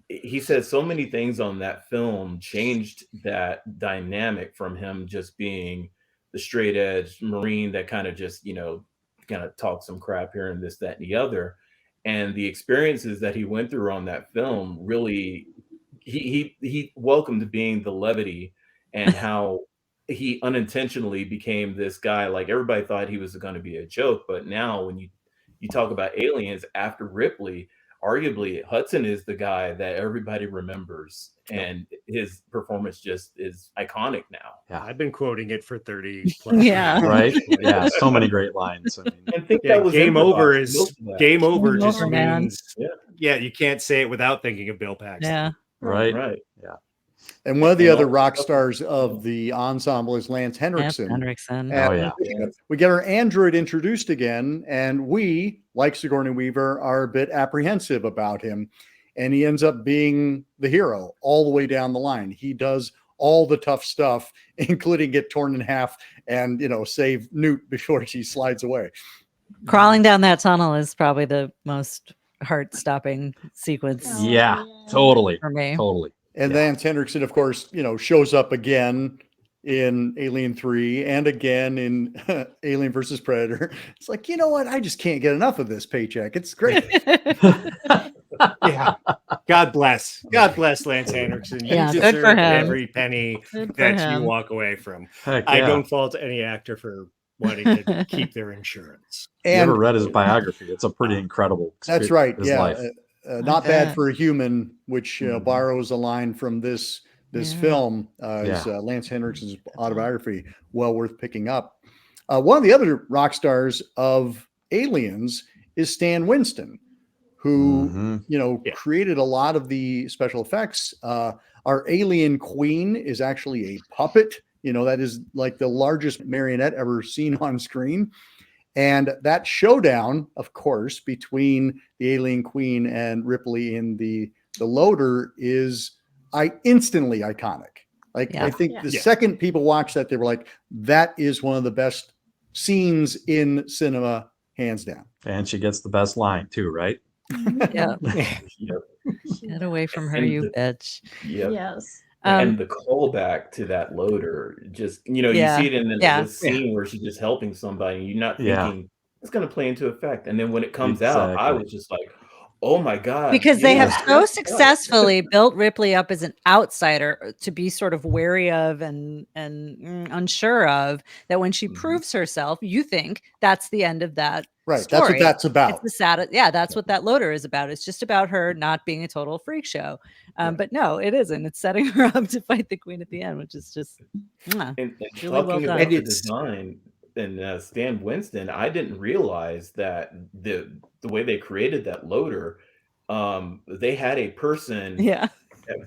he said so many things on that film changed that dynamic from him just being the straight edge Marine that kind of just kind of talk some crap here and this, that, and the other. And the experiences that he went through on that film really, he welcomed being the levity and how he unintentionally became this guy. Like, everybody thought he was going to be a joke, but now when you talk about Aliens after Ripley, arguably Hudson is the guy that everybody remembers, and his performance just is iconic now. Yeah. I've been quoting it for 30 plus Yeah. Right? Yeah, so many great lines. I mean, I think Yeah, that was game over improvised, is most of that. game over. Just over, man. means you can't say it without thinking of Bill Paxton. Yeah. right? Right. And one of the And other all- rock stars of the ensemble is Lance Lance Henriksen. Henriksen. Oh, yeah. We get our android introduced again, and we, like Sigourney Weaver, are a bit apprehensive about him. And he ends up being the hero all the way down the line. He does all the tough stuff, including get torn in half and, save Newt before she slides away. Crawling down that tunnel is probably the most heart-stopping sequence Oh, Yeah, totally. for me. Totally. And Yeah. Lance Henriksen, of course, shows up again in Alien 3 and again in Alien versus Predator. It's like, you know what? I just can't get enough of this paycheck. It's great. Yeah. God bless Lance Henriksen. You Yeah, good deserve for him. every penny Good for that you him. walk away from. Heck, I yeah. don't fault any actor for wanting to keep their insurance. You And ever read his biography? It's a pretty incredible that's right. his Yeah. life. Not bad bet. for a human, which borrows a line from this Yeah. film. Is Lance Henriksen's autobiography well worth picking up. One of the other rock stars of Aliens is Stan Winston, who Mhm. created a lot of the special effects. Our alien queen is actually a puppet. That is like the largest marionette ever seen on screen. And that showdown, of course, between the alien queen and Ripley in the loader is instantly iconic. Like, Yeah. I think the Yeah. second people watched that, they were like, that is one of the best scenes in cinema, hands down. And she gets the best line too, right? Yeah. Yep. Get away from her, And you the- bitch. Yep. Yes. And the callback to that loader, just you Yeah. see it in Yeah. this scene where she's just helping somebody, and you're not Yeah. thinking it's going to play into effect. And then when it comes out, I Exactly. was just like, "Oh my god!" Because they have yes, so yes, successfully built Ripley up as an outsider to be sort of wary of and unsure of, that when she Mhm. proves herself, you think that's the end of that. Right. That's what story. that's about. It's the sad, yeah, that's what that loader is about. It's just about her not being a total freak show. But no, it isn't. It's setting her up to fight the queen at the end, which is just mwah. And Really well talking done. about And the it's- design and Stan Winston, I didn't realize that the way they created that loader, they had a person Yeah.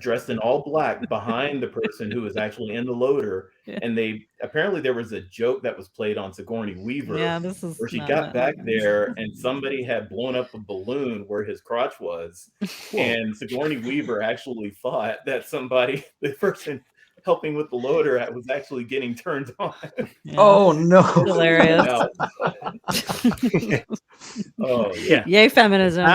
dressed in all black behind the person who was actually in the loader, Yeah. and apparently there was a joke that was played on Sigourney Weaver. Yeah, this is Where she not got that back nice. there and somebody had blown up a balloon where his crotch was. And Sigourney Weaver actually thought that the person helping with the loader was actually getting turned on. Yeah. Oh no. Hilarious. Oh, Yeah. Yay, feminism.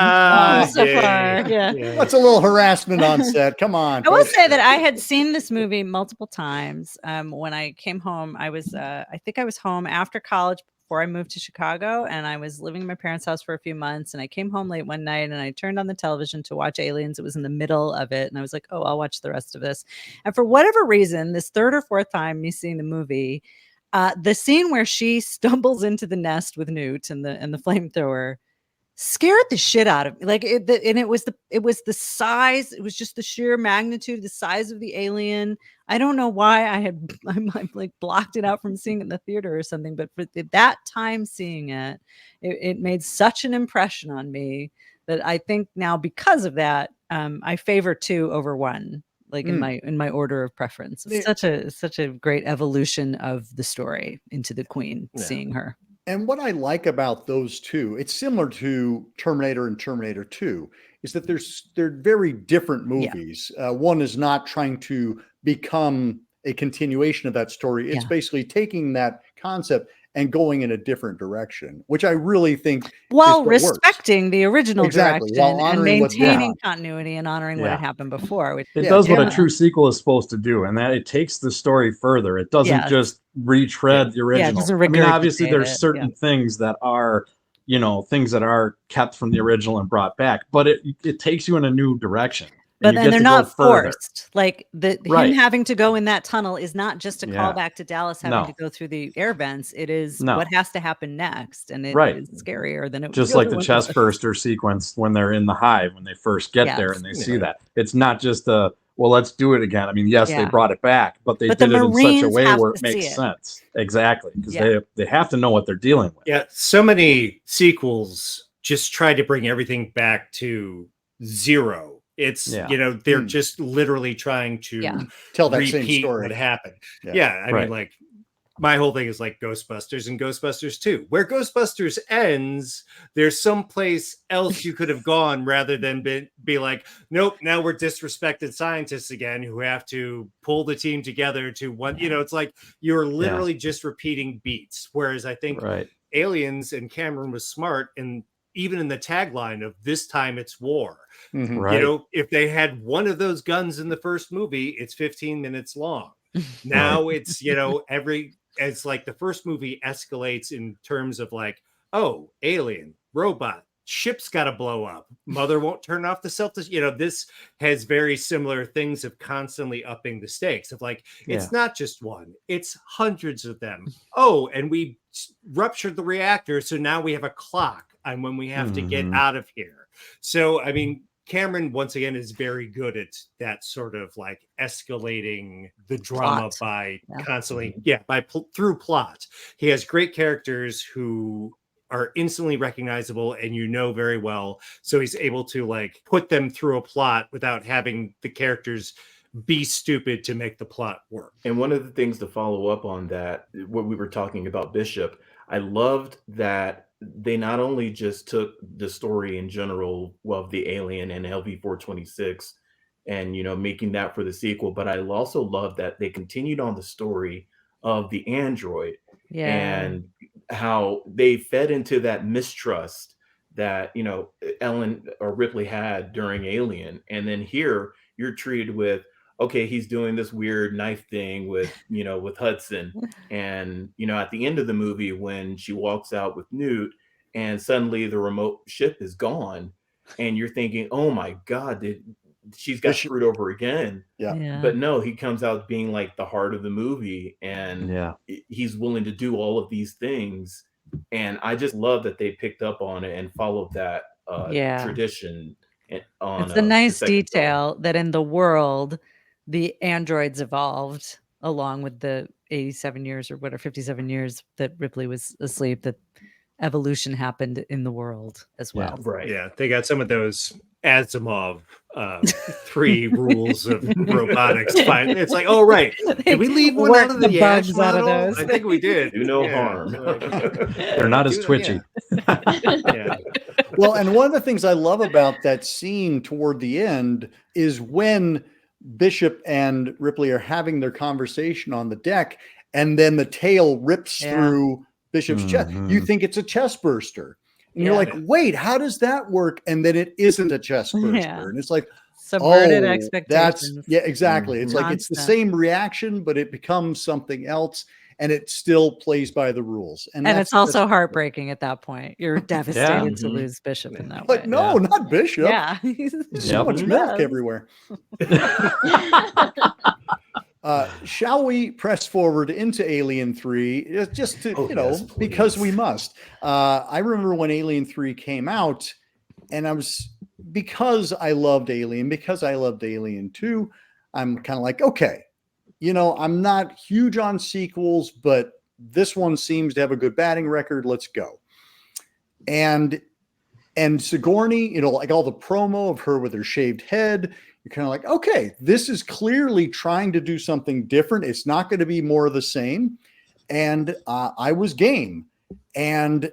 So yay. far. Yeah. That's a little harassment on set. Come on. I will folks. say that I had seen this movie multiple times. When I came home, I was, I think I was home after college before I moved to Chicago, and I was living in my parents' house for a few months, and I came home late one night and I turned on the television to watch Aliens. It was in the middle of it, and I was like, oh, I'll watch the rest of this. And for whatever reason, this third or fourth time me seeing the movie, the scene where she stumbles into the nest with Newt and the flamethrower scared the shit out of me. Like it was the size, it was just the sheer magnitude, the size of the alien. I don't know why I'm like blocked it out from seeing it in the theater or something, but for that time seeing it made such an impression on me that I think now because of that, I favor 2 over 1, like in my order of preference. It's such a great evolution of the story into the Queen, seeing her. And what I like about those two, it's similar to Terminator and Terminator 2, is that they're very different movies. One is not trying to become a continuation of that story. It's basically taking that concept and going in a different direction, which I really think while respecting the original direction and maintaining what, continuity and honoring what had happened before. It does what a true sequel is supposed to do, and that it takes the story further. It doesn't just retread the original. I mean, obviously there's certain things that are, things that are kept from the original and brought back, but it takes you in a new direction. But then they're not forced. Like him having to go in that tunnel is not just a callback to Dallas having to go through the air vents. It is what has to happen next, and it is scarier than it was. Just like the chest burster sequence when they're in the hive, when they first get there and they see that. It's not just well, let's do it again. I mean, yes, they brought it back, but they did it in such a way where it makes sense. Exactly, because they have to know what they're dealing with. Yeah, so many sequels just try to bring everything back to zero. It's they're just literally trying to tell that repeat same story. What happened. I mean, like my whole thing is like Ghostbusters and Ghostbusters 2. Where Ghostbusters ends, there's someplace else you could have gone rather than be like, nope, now we're disrespected scientists again who have to pull the team together to one. It's like you're literally just repeating beats. Whereas I think Aliens and Cameron was smart, and even in the tagline of "This time it's war." If they had one of those guns in the first movie, it's 15 minutes long. Now it's, it's like the first movie escalates in terms of like, oh, alien, robot, ship's got to blow up. Mother won't turn off the this has very similar things of constantly upping the stakes of like, it's not just one, it's hundreds of them. Oh, and we ruptured the reactor. So now we have a clock on when we have to get out of here. So, I mean, Cameron, once again, is very good at that sort of like escalating the drama by constantly, through plot. He has great characters who are instantly recognizable and very well. So he's able to like put them through a plot without having the characters be stupid to make the plot work. And one of the things to follow up on that, what we were talking about Bishop, I loved that they not only just took the story in general of the alien and LV-426 and, making that for the sequel, but I also love that they continued on the story of the android and how they fed into that mistrust that, Ellen or Ripley had during Alien. And then here you're treated with, okay, he's doing this weird knife thing with Hudson. And, at the end of the movie, when she walks out with Newt and suddenly the remote ship is gone and you're thinking, oh my God, she's got screwed over again. But no, he comes out being like the heart of the movie and he's willing to do all of these things. And I just love that they picked up on it and followed that tradition. It's a nice detail that in the world, the androids evolved along with the 87 years or 57 years that Ripley was asleep, that evolution happened in the world as well. Yeah, they got some of those Asimov 3 rules of robotics. Fine. It's like, oh, right. Did we leave one out of the bugs out of those? I think we did. Do no harm. They're not as twitchy. Well, and one of the things I love about that scene toward the end is when Bishop and Ripley are having their conversation on the deck, and then the tail rips through Bishop's chest. You think it's a chest burster. And you're like, wait, how does that work? And then it isn't a chest burster. And it's like, subverted expectations. That's exactly. It's like it's the same reaction, but it becomes something else. and it still plays by the rules. And it's also heartbreaking at that point. You're devastated to Mhm. lose Bishop in that But way. no, not Bishop. Yeah. There's so much milk everywhere. Shall we press forward into Alien 3 just to, yes, because we please. must. I remember when Alien 3 came out, and because I loved Alien 2, I'm kind of like, okay, I'm not huge on sequels, but this one seems to have a good batting record. Let's go. And Sigourney, like all the promo of her with her shaved head, you're kind of like, okay, this is clearly trying to do something different. It's not going to be more of the same. And I was game. And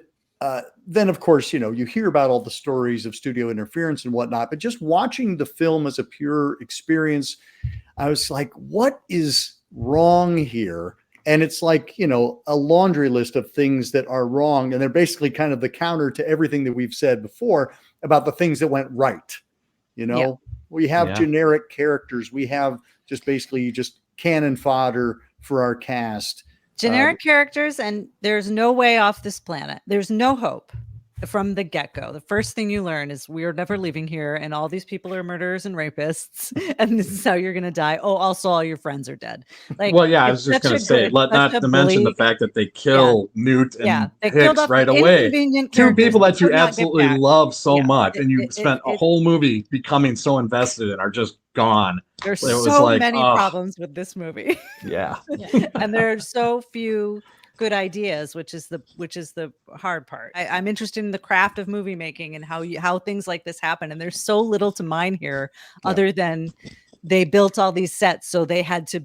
then, of course, you hear about all the stories of studio interference and whatnot, but just watching the film as a pure experience, I was like, what is wrong here? And it's like, a laundry list of things that are wrong. And they're basically kind of the counter to everything that we've said before about the things that went right. Yeah. We have Yeah. generic characters. We have just basically just cannon fodder for our cast. Generic characters, and there's no way off this planet. There's no hope from the get-go. The first thing you learn is we're never leaving here, and all these people are murderers and rapists, and this is how you're gonna die. Oh, also all your friends are dead. Like, Well, yeah, I it's was just such going a to say, good- not such a to mention the bleak- fact that they kill Newt and they killed Hicks off right the away. inconvenient Two characters people that you could not get absolutely back. love so Yeah, much, and you it- spent a it- whole movie becoming so invested in, are just gone. There's It was so like, many ugh. problems with this movie. Yeah. And there are so few good ideas, which is the hard part. I'm interested in the craft of movie making and how things like this happen. And there's so little to mine here, other than they built all these sets, so they had to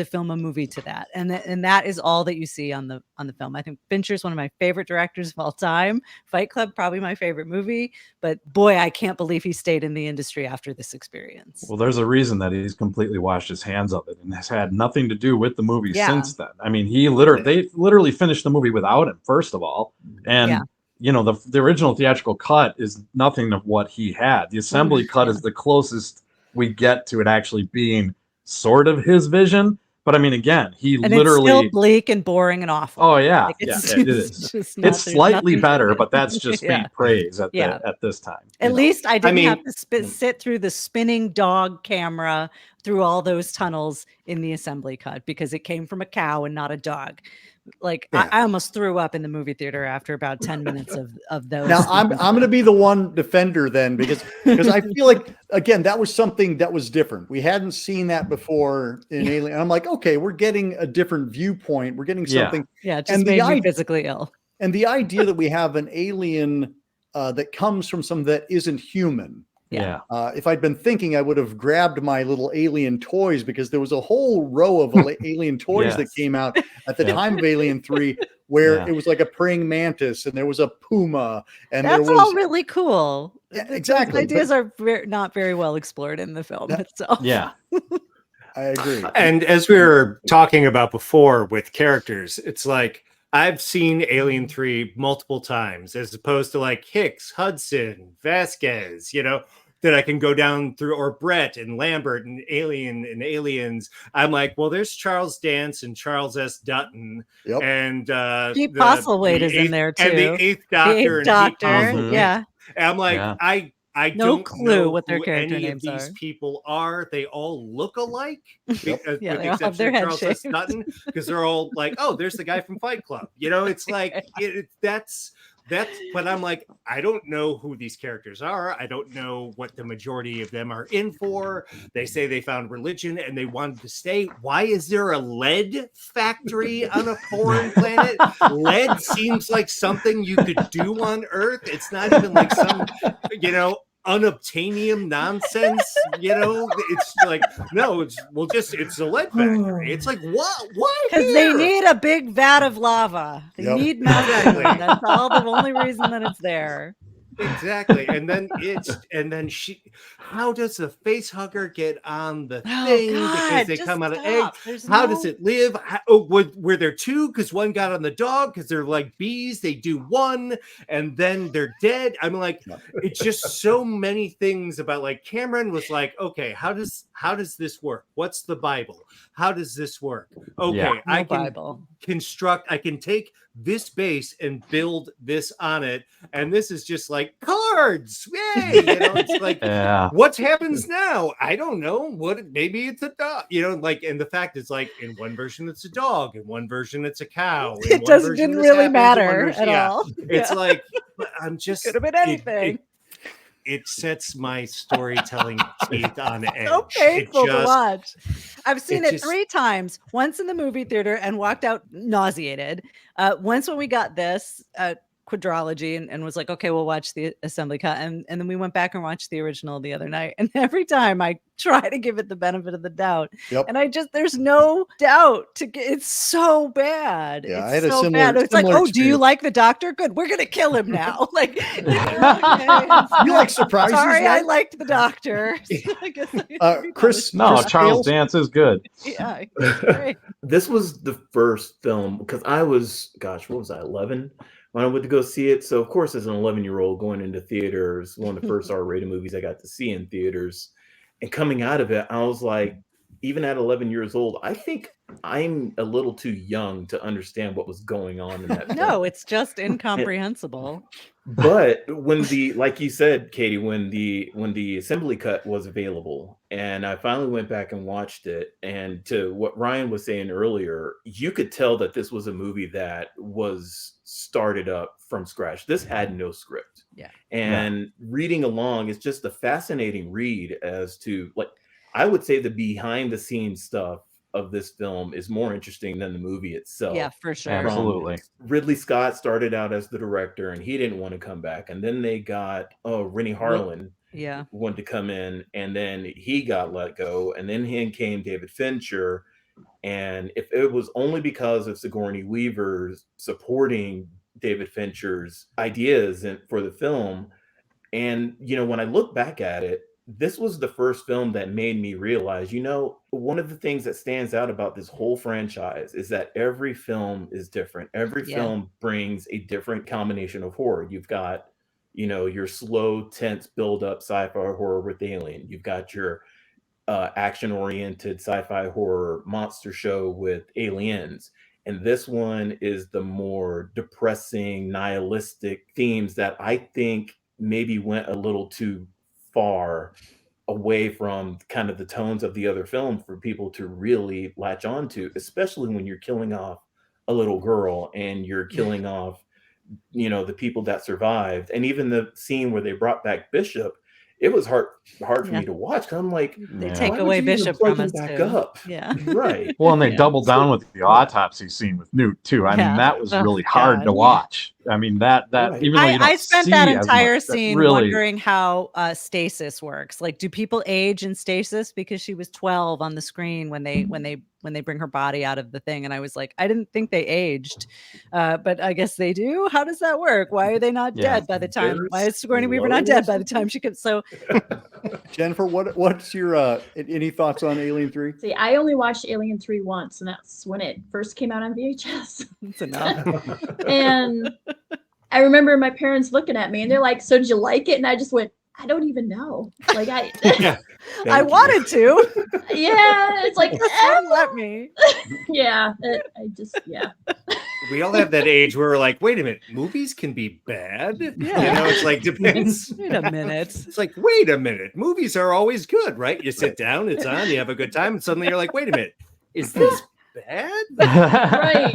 film a movie to that, and that is all that you see on the film. I think Fincher's one of my favorite directors of all time. Fight Club, probably my favorite movie, but boy, I can't believe he stayed in the industry after this experience. Well, there's a reason that he's completely washed his hands of it and has had nothing to do with the movie since then. I mean, they literally finished the movie without him, first of all. And the original theatrical cut is nothing of what he had. The assembly cut is the closest we get to it actually being sort of his vision. But I mean, again, And literally it's still bleak and boring and awful. Oh yeah, Like, it's it is. just It's slightly better, but that's just Yeah. faint praise at this time. At least I didn't have mean- to sit through the spinning dog camera through all those tunnels in the assembly cut, because it came from a cow and not a dog. Like, I almost threw up in the movie theater after about 10 minutes of those. Now I'm going to be the one defender then, because I feel like, again, that was something that was different. We hadn't seen that before in Alien. And I'm like, okay, we're getting a different viewpoint. We're getting something. It just made me physically ill. And the idea that we have an alien that comes from something that isn't human. Yeah. If I'd been thinking, I would have grabbed my little alien toys, because there was a whole row of alien toys that came out at the time of Alien 3, where it was like a praying mantis, and there was a puma, and that's there was all really cool. Exactly. Those ideas are not very well explored in the film itself. Yeah. I agree. And as we were talking about before with characters, it's like, I've seen Alien 3 multiple times, as opposed to like Hicks, Hudson, Vasquez, that I can go down through, or Brett and Lambert and Alien and Aliens. I'm like, well, there's Charles Dance and Charles S. Dutton, and Pete Postlethwaite is in there too, and the Eighth Doctor, yeah. And I'm like, I no don't clue know what their who character any names of these are. people are. They all look alike, with They the all have their exception of head Charles S. shaved. Dutton, because they're all like, oh, there's the guy from Fight Club. It's like that's. But I'm like, I don't know who these characters are. I don't know what the majority of them are in for. They say they found religion and they wanted to stay. Why is there a lead factory on a foreign planet? Lead seems like something you could do on Earth. It's not even like some, unobtainium nonsense. It's like, no, it's a lead factory. It's like, what? Why? Because they need a big vat of lava. They need magma. That's all. The only reason that it's there. Exactly. And then she, how does the face hugger get on the thing? Because they come out of eggs. How does it live? Were there two? Because one got on the dog, because they're like bees. They do one and then they're dead. I'm like, it's just so many things about, like, Cameron was like, okay, how does this work? What's the Bible? how does this work? Okay, Yeah. No I can Bible. I can take this base and build this on it, and this is just like cards. Yay! It's like, Yeah. what happens now? I don't know. Maybe it's a dog, like, and the fact is, like, in one version it's a dog, in one version it's a cow. It didn't really matter at all. It's like, I'm just, could have been anything. It sets my storytelling teeth on edge. So painful to watch. I've seen it just 3 times. Once in the movie theater and walked out nauseated. Once when we got this quadrology and was like, okay, we'll watch the assembly cut, and then we went back and watched the original the other night. And every time I try to give it the benefit of the doubt, and there's no doubt it's so bad. Yeah, it's I had a so similar. bad. It's like, similar oh, do you experience. like the Doctor? Good, we're gonna kill him now. Like, You like surprises? sorry, I right? liked the Doctor. I guess Chris. No, Chris Charles Dale's- Dance is good. yeah, great. This was the first film because I was, gosh, what was I, 11 when I went to go see it? So of course, as an 11-year-old going into theaters, one of the first R-rated movies I got to see in theaters, and coming out of it, I was like, even at 11 years old, I think I'm a little too young to understand what was going on in that film. No, it's just incomprehensible. But when like you said, Katie, when the assembly cut was available, and I finally went back and watched it, and to what Ryan was saying earlier, you could tell that this was a movie that was started up from scratch. This had no script. Yeah. And reading along is just a fascinating read as to, like, I would say the behind the scenes stuff of this film is more interesting than the movie itself. Yeah, for sure. Absolutely. Ridley Scott started out as the director, and he didn't want to come back. And then they got Rennie Harlan wanted to come in, and then he got let go. And then in came David Fincher. And if it was only because of Sigourney Weaver supporting David Fincher's ideas for the film, and when I look back at it, this was the first film that made me realize, one of the things that stands out about this whole franchise is that every film is different. Every film brings a different combination of horror. You've got, your slow, tense build-up sci-fi horror with Alien. You've got your action-oriented sci-fi horror monster show with Aliens. And this one is the more depressing, nihilistic themes that I think maybe went a little too far away from kind of the tones of the other film for people to really latch on to, especially when you're killing off a little girl and you're killing off, the people that survived. And even the scene where they brought back Bishop, it was hard for me to watch, because I'm like, They Yeah. take why would away you even Bishop plug from him us back too. up? Yeah. Right. Well, and they doubled down with the autopsy scene with Newt too. I mean, that was Oh, really hard God. to watch. I mean, that Right. even though you don't I spent see that as entire much, that scene really, wondering how stasis works. Like, do people age in stasis? Because she was 12 on the screen when they bring her body out of the thing, and I was like, I didn't think they aged, but I guess they do. How does that work? Why are they not dead by the time? Why is Sigourney Weaver not dead by the time she could? So, Jennifer, what's your any thoughts on Alien 3? See, I only watched Alien 3 once, and that's when it first came out on VHS. that's enough. And I remember my parents looking at me, and they're like, "So did you like it?" And I just went, "I don't even know." Like I I wanted to. yeah, it's like, Just wouldn't let me. yeah, We all have that age where we're like, wait a minute, movies can be bad. Yeah. It's like, depends. Wait a minute. It's like, wait a minute, movies are always good, right? You sit down, it's on, you have a good time, and suddenly you're like, wait a minute, is this bad? right.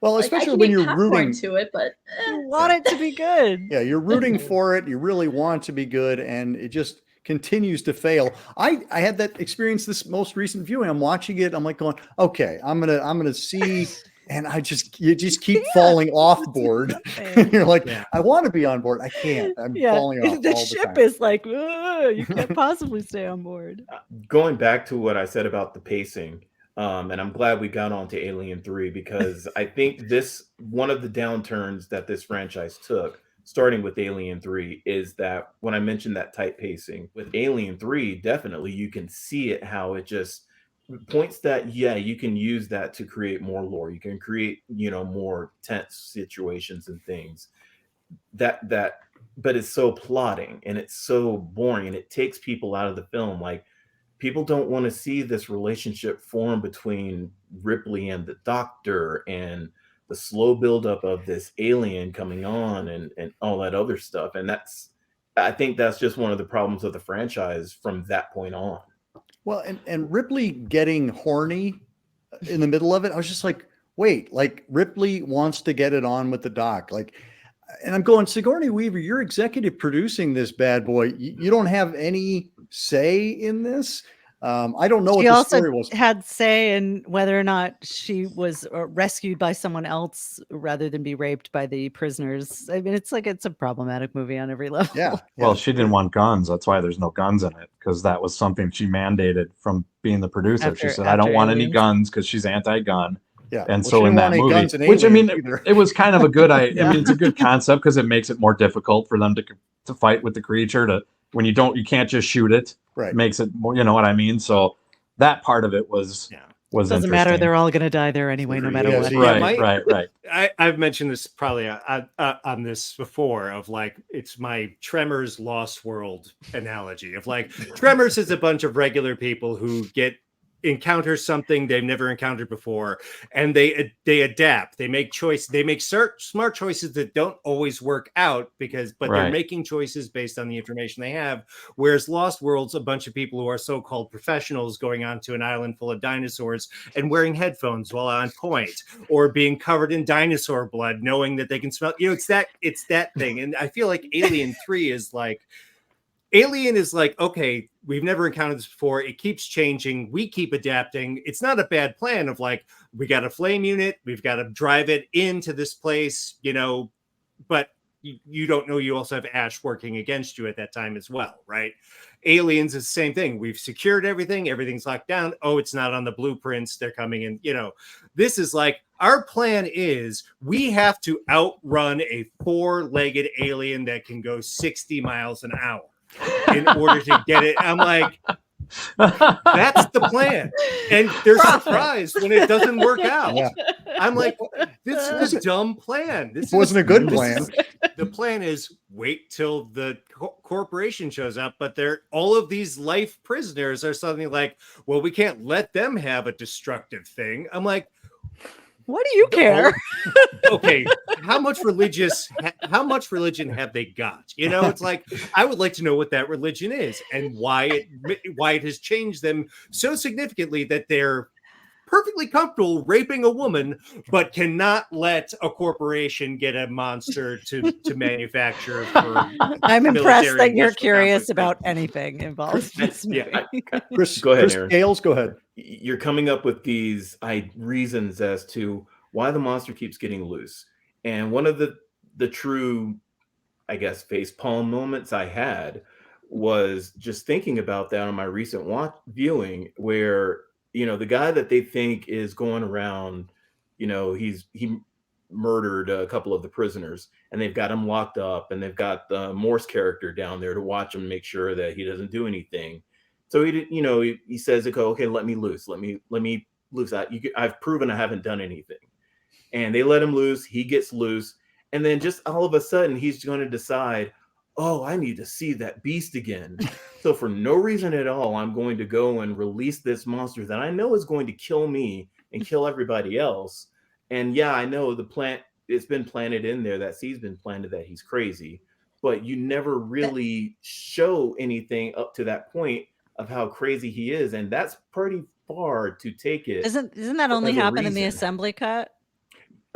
Well, Like, I especially can when eat you're popcorn rooting. to it, but You want it to be good. Yeah, you're rooting for it. You really want it to be good, and it just continues to fail. I had that experience this most recent viewing. I'm watching it. I'm like going, okay, I'm gonna see, and you just keep falling off board. You're like, I want to be on board. I can't. I'm falling off. The all the ship time. is like, "Ugh, you can't possibly stay on board. Going back to what I said about the pacing, and I'm glad we got on to Alien 3, because I think one of the downturns that this franchise took, starting with Alien 3, is that when I mentioned that tight pacing, with Alien 3, definitely you can see it, how it just points that, you can use that to create more lore. You can create, more tense situations and things that, but it's so plotting and it's so boring, and it takes people out of the film. Like, people don't want to see this relationship form between Ripley and the Doctor, and the slow buildup of this alien coming on, and all that other stuff. And I think that's just one of the problems of the franchise from that point on. Well, and Ripley getting horny in the middle of it, I was just like, wait, like Ripley wants to get it on with the Doc. Like, and I'm going, Sigourney Weaver, you're executive producing this bad boy. You don't have any say in this. I don't know what the story was. She also had say in whether or not she was rescued by someone else rather than be raped by the prisoners. I mean, it's a problematic movie on every level. Yeah. Well, she didn't want guns. That's why there's no guns in it, because that was something she mandated from being the producer. She said, I don't want any guns, because she's anti-gun. Yeah. And so in that movie, which I mean, it was kind of a good idea. I mean, it's a good concept because it makes it more difficult for them to fight with the creature. When you can't just shoot it. Right. It makes it more, you know what I mean? So that part of it was doesn't matter. They're all going to die there anyway, no matter what. Right. I've mentioned this probably on this before, of like, it's my Tremors Lost World analogy of like, Tremors is a bunch of regular people who encounter something they've never encountered before, and they adapt, they make smart choices that don't always work out but they're making choices based on the information they have. Whereas Lost World's a bunch of people who are so-called professionals going onto an island full of dinosaurs and wearing headphones while on point, or being covered in dinosaur blood, knowing that they can smell, it's that thing. And I feel like Alien is like, okay, we've never encountered this before. It keeps changing. We keep adapting. It's not a bad plan of like, we got a flame unit. We've got to drive it into this place, but you don't know you also have Ash working against you at that time as well, right? Aliens is the same thing. We've secured everything. Everything's locked down. Oh, it's not on the blueprints. They're coming in. This is like, our plan is we have to outrun a 4-legged alien that can go 60 miles an hour. In order to get it. I'm like, that's the plan. And they're surprised when it doesn't work out. Yeah. I'm like, this is a dumb plan. This wasn't a good plan. The plan is wait till the corporation shows up, but all of these life prisoners are suddenly like, well, we can't let them have a destructive thing. I'm like, what do you care? Okay, how much religion have they got? It's like, I would like to know what that religion is and why it has changed them so significantly that they're perfectly comfortable raping a woman, but cannot let a corporation get a monster to manufacture. I'm impressed that you're curious about anything involved in this movie. Chris, go ahead, Aaron. Scales, go ahead. You're coming up with these reasons as to why the monster keeps getting loose. And one of the true, I guess, facepalm moments I had was just thinking about that on my recent viewing, where the guy that they think is going around, he murdered a couple of the prisoners, and they've got him locked up, and they've got the Morse character down there to watch him, make sure that he doesn't do anything. So he says, okay, let me loose. Let me loose. I've proven I haven't done anything. And they let him loose. He gets loose. And then just all of a sudden, he's going to decide, oh, I need to see that beast again. So for no reason at all, I'm going to go and release this monster that I know is going to kill me and kill everybody else. And yeah, I know it's been planted in there. That seed's been planted that he's crazy. But you never really show anything up to that point of how crazy he is. And that's pretty far to take it. Isn't that only happen in the assembly cut?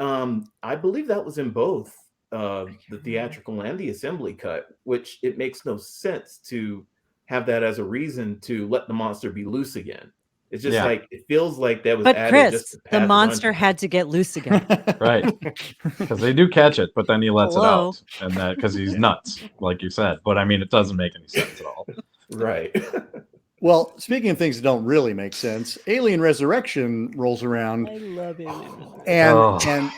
I believe that was in both the theatrical and the assembly cut, which it makes no sense to have that as a reason to let the monster be loose again. It's just like, it feels like that was added. Chris, just to the monster had to get loose again. Right. Because they do catch it, but then he lets it out. And that because he's nuts, like you said. But I mean, it doesn't make any sense at all. Right. Well, speaking of things that don't really make sense, Alien Resurrection rolls around. I love Alien Resurrection.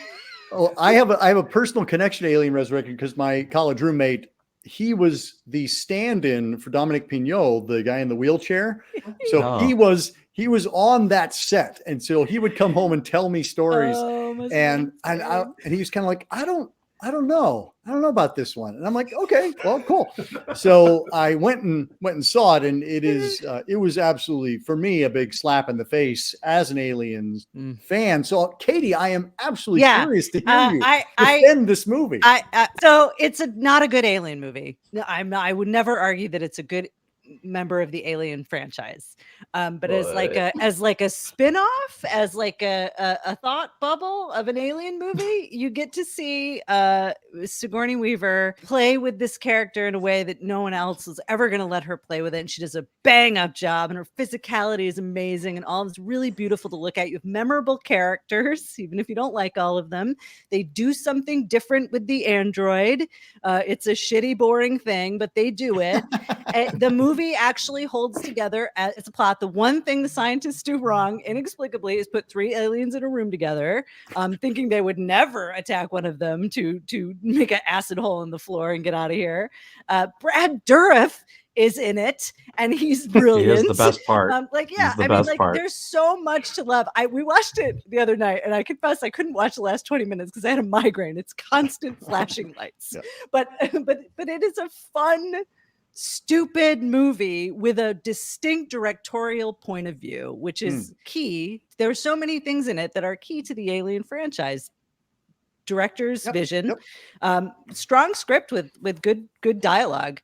And I have a personal connection to Alien Resurrection because my college roommate, he was the stand-in for Dominic Pignot, the guy in the wheelchair. So he was on that set, and so he would come home and tell me stories. And he was kind of like, I don't know about this one. And I'm like, okay, well, cool. So I went and saw it, and it was absolutely, for me, a big slap in the face as an Aliens fan. So Katie, I am absolutely curious to hear you defend this movie. So it's not a good Alien movie. I would never argue that it's a good member of the Alien franchise, but as like a spin-off, as like a thought bubble of an Alien movie, you get to see Sigourney Weaver play with this character in a way that no one else is ever going to let her play with it, and she does a bang up job, and her physicality is amazing, and all is really beautiful to look at. You have memorable characters, even if you don't like all of them. They do something different with the android. It's a shitty, boring thing, but they do it. The movie actually holds together as it's a plot. The one thing the scientists do wrong, inexplicably, is put 3 aliens in a room together, thinking they would never attack one of them to make an acid hole in the floor and get out of here. Brad Dourif is in it, and he's brilliant. He is the best part. There's so much to love. We watched it the other night, and I confess I couldn't watch the last 20 minutes because I had a migraine. It's constant flashing lights. Yeah. But it is a fun, stupid movie with a distinct directorial point of view, which is key. There are so many things in it that are key to the Alien franchise. Director's vision, strong script with good dialogue,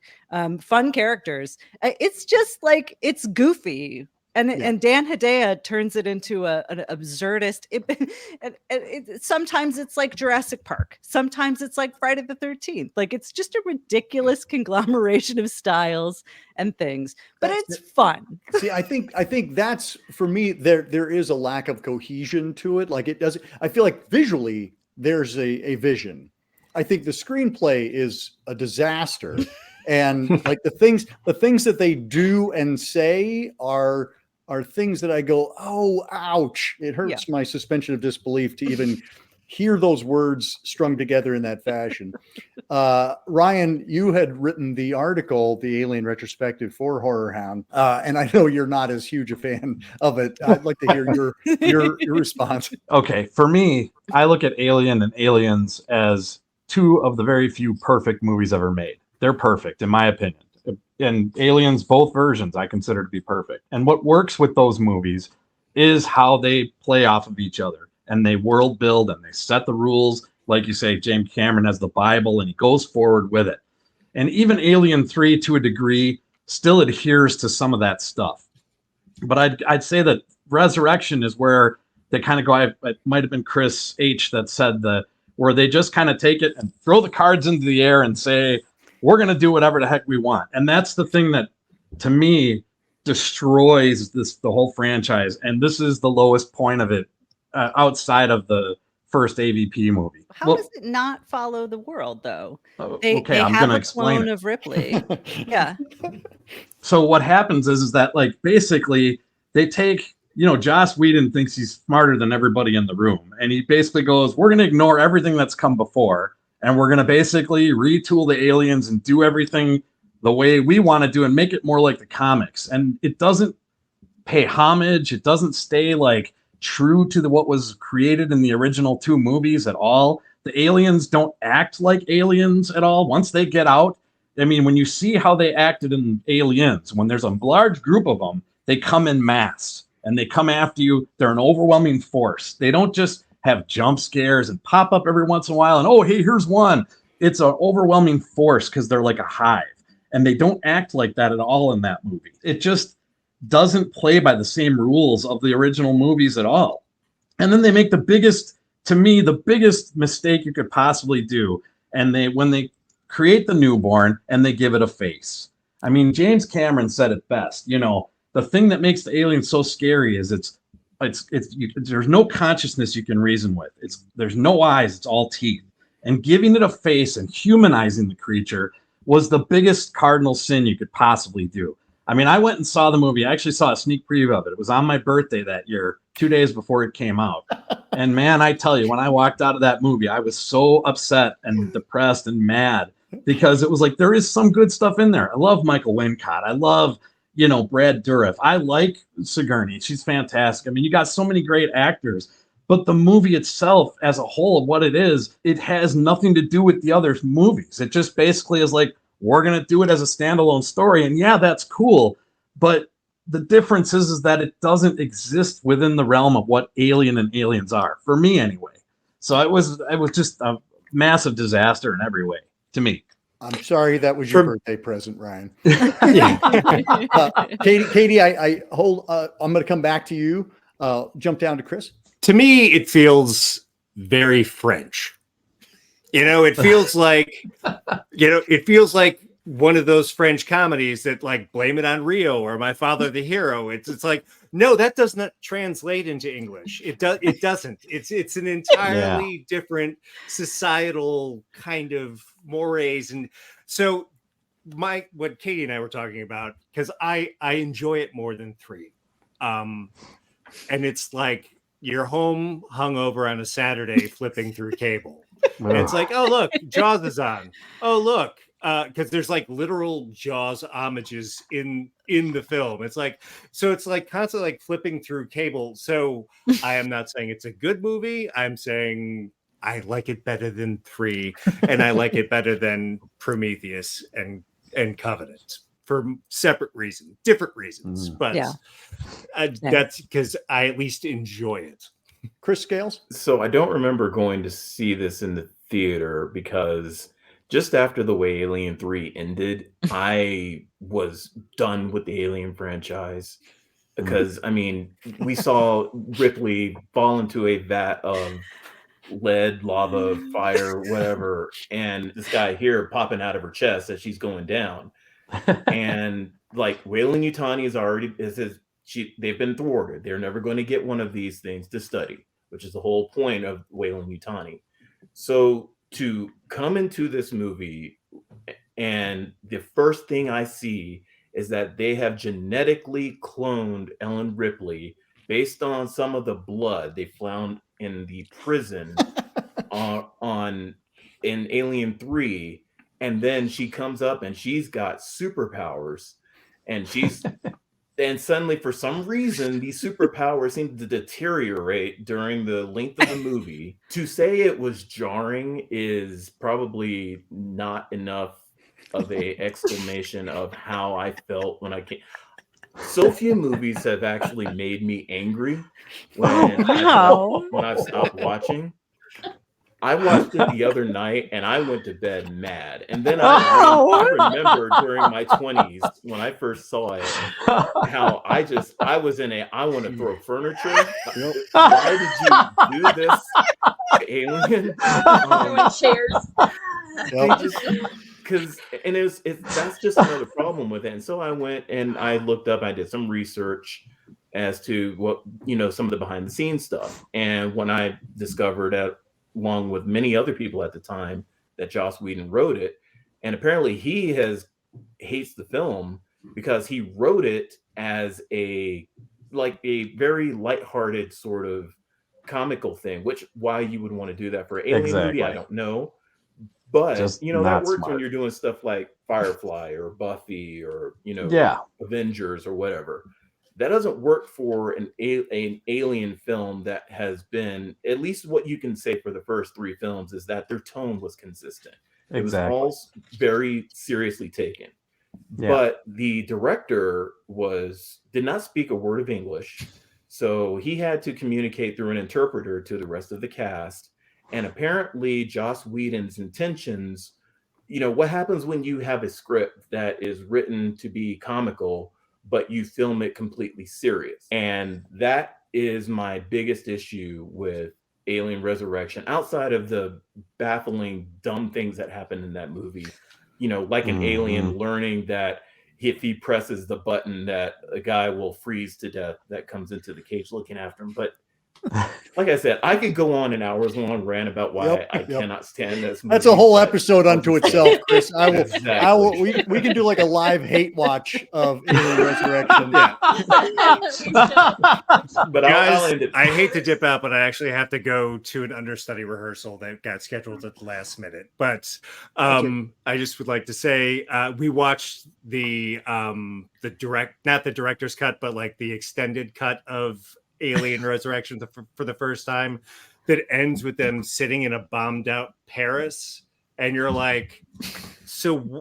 fun characters. It's just like, it's goofy. And Dan Hedaya turns it into an absurdist. Sometimes it's like Jurassic Park. Sometimes it's like Friday the 13th. Like, it's just a ridiculous conglomeration of styles and things, but it's fun. See, I think that's, for me, there is a lack of cohesion to it. Like, it doesn't. I feel like visually there's a vision. I think the screenplay is a disaster, and like the things that they do and say are things that I go, oh, ouch. It hurts my suspension of disbelief to even hear those words strung together in that fashion. Ryan, you had written the article, the Alien Retrospective for Horror Hound, and I know you're not as huge a fan of it. I'd like to hear your response. Okay, for me, I look at Alien and Aliens as 2 of the very few perfect movies ever made. They're perfect, in my opinion. And Aliens, both versions, I consider to be perfect. And what works with those movies is how they play off of each other, and they world build, and they set the rules. Like you say, James Cameron has the Bible, and he goes forward with it. And even Alien 3, to a degree, still adheres to some of that stuff. But I'd say that Resurrection is where they kind of go. It might have been Chris H. that said where they just kind of take it and throw the cards into the air and say, we're going to do whatever the heck we want. And that's the thing that, to me, destroys the whole franchise. And this is the lowest point of it, outside of the first AVP movie. How does it not follow the world, though? They I'm have going to a explain clone it. of Ripley. Yeah. So what happens is that, like, basically they take, Joss Whedon thinks he's smarter than everybody in the room. And he basically goes, we're going to ignore everything that's come before, and we're going to basically retool the aliens and do everything the way we want to do and make it more like the comics. And it doesn't pay homage. It doesn't stay like true to what was created in the original 2 movies at all. The aliens don't act like aliens at all. Once they get out, I mean, when you see how they acted in Aliens, when there's a large group of them, they come in mass and they come after you. They're an overwhelming force. They don't just have jump scares and pop up every once in a while and, oh, hey, here's one. It's an overwhelming force because they're like a hive, and they don't act like that at all in that movie. It just doesn't play by the same rules of the original movies at all. And then they make the biggest mistake you could possibly do. And when they create the newborn and they give it a face. I mean, James Cameron said it best. The thing that makes the alien so scary is there's no consciousness you can reason with. There's no eyes, it's all teeth. And giving it a face and humanizing the creature was the biggest cardinal sin you could possibly do. I mean, I went and saw the movie. I actually saw a sneak preview of it. It was on my birthday that year, 2 days before it came out. And man, I tell you, when I walked out of that movie, I was so upset and depressed and mad, because it was like, there is some good stuff in there. I love Michael Wincott. I love, Brad Dourif. I like Sigourney. She's fantastic. I mean, you got so many great actors, but the movie itself as a whole, what it is, it has nothing to do with the other movies. It just basically is like, we're going to do it as a standalone story. And yeah, that's cool. But the difference is that it doesn't exist within the realm of what Alien and Aliens are, for me anyway. So it was just a massive disaster in every way to me. I'm sorry that was your birthday present, Ryan. Katie, I hold. I'm going to come back to you. Jump down to Chris. To me, it feels very French. It feels like, it feels like one of those French comedies that like Blame It on Rio or My Father the Hero. It's like, no, that does not translate into English. It doesn't. It's an entirely different societal kind of mores. And so what Katie and I were talking about, because I enjoy it more than 3. And it's like you're home hungover on a Saturday flipping through cable. And it's like, oh, look, Jaws is on. Oh, look. Because there's like literal Jaws homages in the film. It's like constantly like flipping through cable. So I am not saying it's a good movie. I'm saying I like it better than 3, and I like it better than Prometheus and Covenant for different reasons. But that's because I at least enjoy it. Chris Scales. So I don't remember going to see this in the theater because just after the way Alien 3 ended, I was done with the Alien franchise. Because, I mean, we saw Ripley fall into a vat of lead, lava, fire, whatever, and this guy here popping out of her chest as she's going down. And, like, Weyland-Yutani they've been thwarted. They're never going to get one of these things to study, which is the whole point of Weyland-Yutani. So to come into this movie and the first thing I see is that they have genetically cloned Ellen Ripley based on some of the blood they found in the prison in Alien 3, and then she comes up and she's got superpowers, and and suddenly for some reason these superpowers seem to deteriorate during the length of the movie. To say it was jarring is probably not enough of a exclamation of how I felt when I came. So few movies have actually made me angry when I've stopped watching. I watched it the other night and I went to bed mad. And then I remember during my 20s when I first saw it, how I was in I want to throw furniture. Why did you do this, Alien? Throwing chairs. That's just another problem with it. And so I went and I looked up, I did some research as to what, some of the behind the scenes stuff. And when I discovered that, along with many other people at the time, that Joss Whedon wrote it, and apparently he hates the film because he wrote it as a very lighthearted sort of comical thing. Which why you would want to do that for an Alien movie, I don't know. But that works smart when you're doing stuff like Firefly or Buffy or Avengers or whatever. That doesn't work for an Alien film that has been, at least what you can say for the first 3 films, is that their tone was consistent. It was all very seriously taken. Yeah. But the director did not speak a word of English. So he had to communicate through an interpreter to the rest of the cast. And apparently Joss Whedon's intentions, what happens when you have a script that is written to be comical, but you film it completely serious? And that is my biggest issue with Alien Resurrection, outside of the baffling, dumb things that happen in that movie. Like an alien learning that if he presses the button that a guy will freeze to death that comes into the cage looking after him. But like I said, I could go on an hours long rant about why I cannot stand this movie. That's a whole episode unto itself, Chris. I will. We can do like a live hate watch of Alien Resurrection. Yeah. But guys, I hate to dip out, but I actually have to go to an understudy rehearsal that got scheduled at the last minute. But I just would like to say we watched the not the director's cut, but like the extended cut of Alien Resurrection for the first time that ends with them sitting in a bombed out Paris, and you're like, so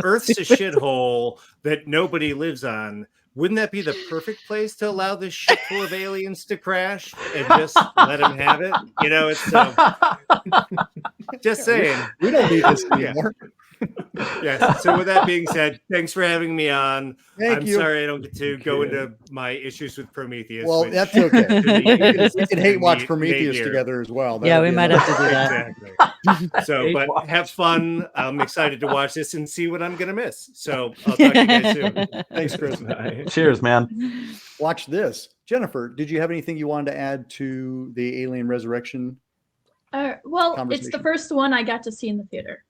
Earth's a shithole that nobody lives on. Wouldn't that be the perfect place to allow this ship full of aliens to crash and just let them have it? You know, it's just saying. We don't need this anymore. Yeah. So with that being said, thanks for having me on. Thank you. Sorry I don't get to go into my issues with Prometheus. Well, that's okay. We can hate watch Prometheus together as well. Yeah, we might have to do that. Exactly. So, but have fun. I'm excited to watch this and see what I'm going to miss. So I'll talk to you guys soon. Thanks, Chris. Cheers, man. Watch this. Jennifer, did you have anything you wanted to add to the Alien Resurrection? Well, it's the first one I got to see in the theater.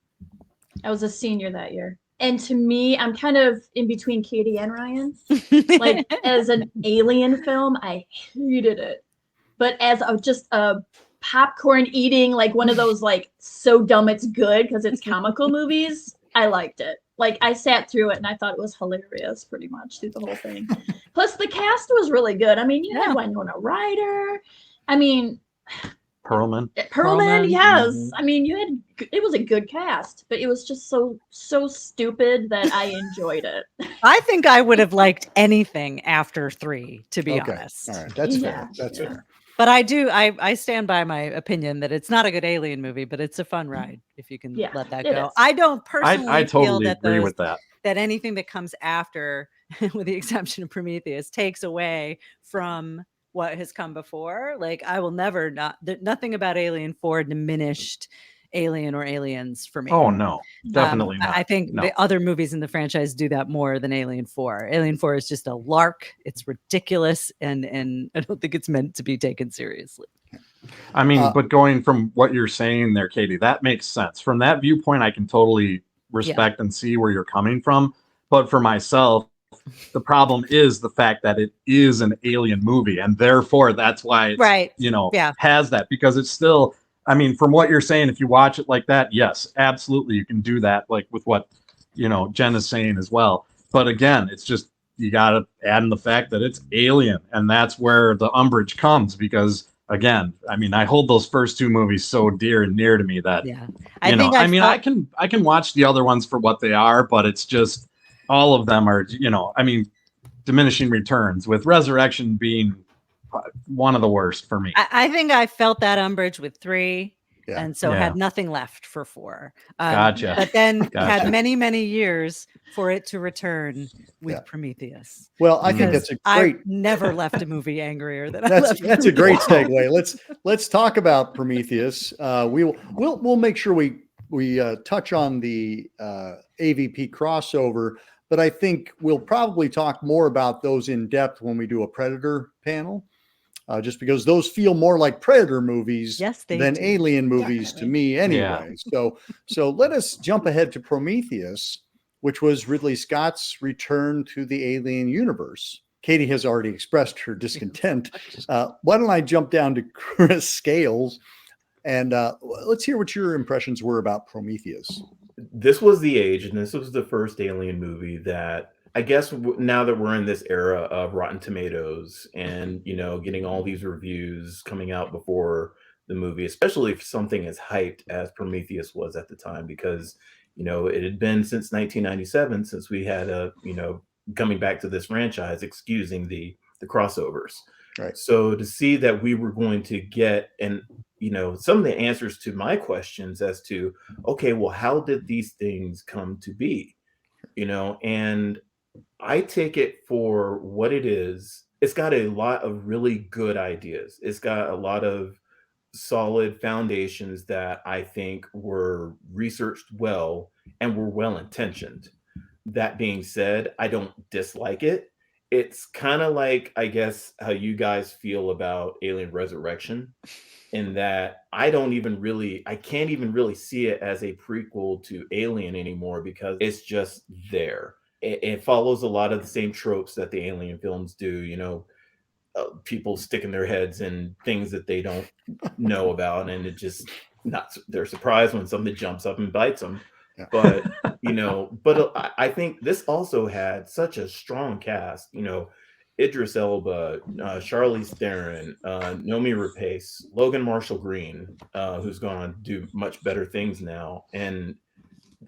I was a senior that year. And to me, I'm kind of in between Katie and Ryan. Like, as an Alien film, I hated it. But as just a popcorn eating, like one of those, like, so dumb it's good because it's comical movies, I liked it. Like, I sat through it and I thought it was hilarious pretty much through the whole thing. Plus, the cast was really good. I mean, you had Winona Ryder. I mean... Perlman, yes. Mm-hmm. I mean, it was a good cast, but it was just so stupid that I enjoyed it. I think I would have liked anything after 3, to be honest. All right, that's fair. That's fair. But I stand by my opinion that it's not a good Alien movie, but it's a fun ride if you can let that go. Is. I don't personally I totally feel that agree with that. That anything that comes after, with the exception of Prometheus, takes away from what has come before. Like, I will never nothing about Alien 4 diminished Alien or Aliens for me. Oh no, definitely not. I think the other movies in the franchise do that more than Alien 4. Alien 4 is just a lark. It's ridiculous, and I don't think it's meant to be taken seriously. I mean, but going from what you're saying there, Katie, that makes sense. From that viewpoint, I can totally respect and see where you're coming from. But for myself, the problem is the fact that it is an Alien movie, and therefore that's why it's, has that, because it's still, I mean, from what you're saying, if you watch it like that, yes, absolutely, you can do that, like with what, Jen is saying as well. But again, it's just, you got to add in the fact that it's Alien, and that's where the umbrage comes, because again, I mean, I hold those first 2 movies so dear and near to me that, I can watch the other ones for what they are, but it's just, all of them are, diminishing returns, with Resurrection being one of the worst for me. I think I felt that umbrage with 3, and so had nothing left for 4. Gotcha. But then had many, many years for it to return with Prometheus. Well, I think that's a great. I've never left a movie angrier than that's a great segue. Let's talk about Prometheus. We'll make sure we touch on the AVP crossover. But I think we'll probably talk more about those in depth when we do a Predator panel, just because those feel more like Predator movies than Alien movies to me anyway. Yeah. So let us jump ahead to Prometheus, which was Ridley Scott's return to the Alien universe. Katie has already expressed her discontent. Why don't I jump down to Chris Scales, and let's hear what your impressions were about Prometheus. This was the age, and this was the first Alien movie that, I guess, now that we're in this era of Rotten Tomatoes and, getting all these reviews coming out before the movie, especially if something as hyped as Prometheus was at the time, because, it had been since 1997 since we had coming back to this franchise, excusing the crossovers. Right. So to see that we were going to get some of the answers to my questions as to, okay, well, how did these things come to be? And I take it for what it is. It's got a lot of really good ideas. It's got a lot of solid foundations that I think were researched well and were well intentioned. That being said, I don't dislike it. It's kind of like, I guess, how you guys feel about Alien Resurrection, in that I can't even really see it as a prequel to Alien anymore, because it's just there. It follows a lot of the same tropes that the Alien films do, people sticking their heads in things that they don't know about, and they're surprised when something jumps up and bites them. Yeah. But, I think this also had such a strong cast, Idris Elba, Charlize Theron, Noomi Rapace, Logan Marshall Green, who's gone on to do much better things now. And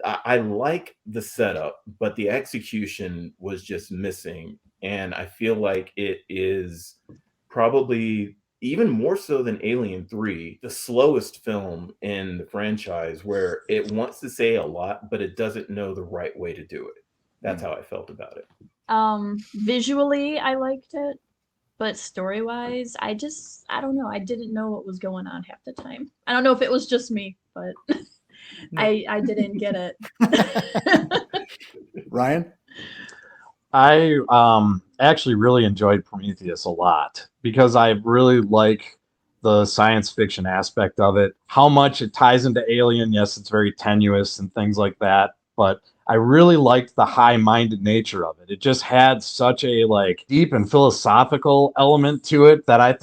I like the setup, but the execution was just missing. And I feel like it is probably even more so than Alien 3, the slowest film in the franchise, where it wants to say a lot, but it doesn't know the right way to do it. That's how I felt about it. Visually, I liked it, but story-wise, I don't know. I didn't know what was going on half the time. I don't know if it was just me, but I didn't get it. Ryan? I actually really enjoyed Prometheus a lot because I really like the science fiction aspect of it. How much it ties into Alien, yes, it's very tenuous and things like that, but I really liked the high-minded nature of it. It just had such a like deep and philosophical element to it that I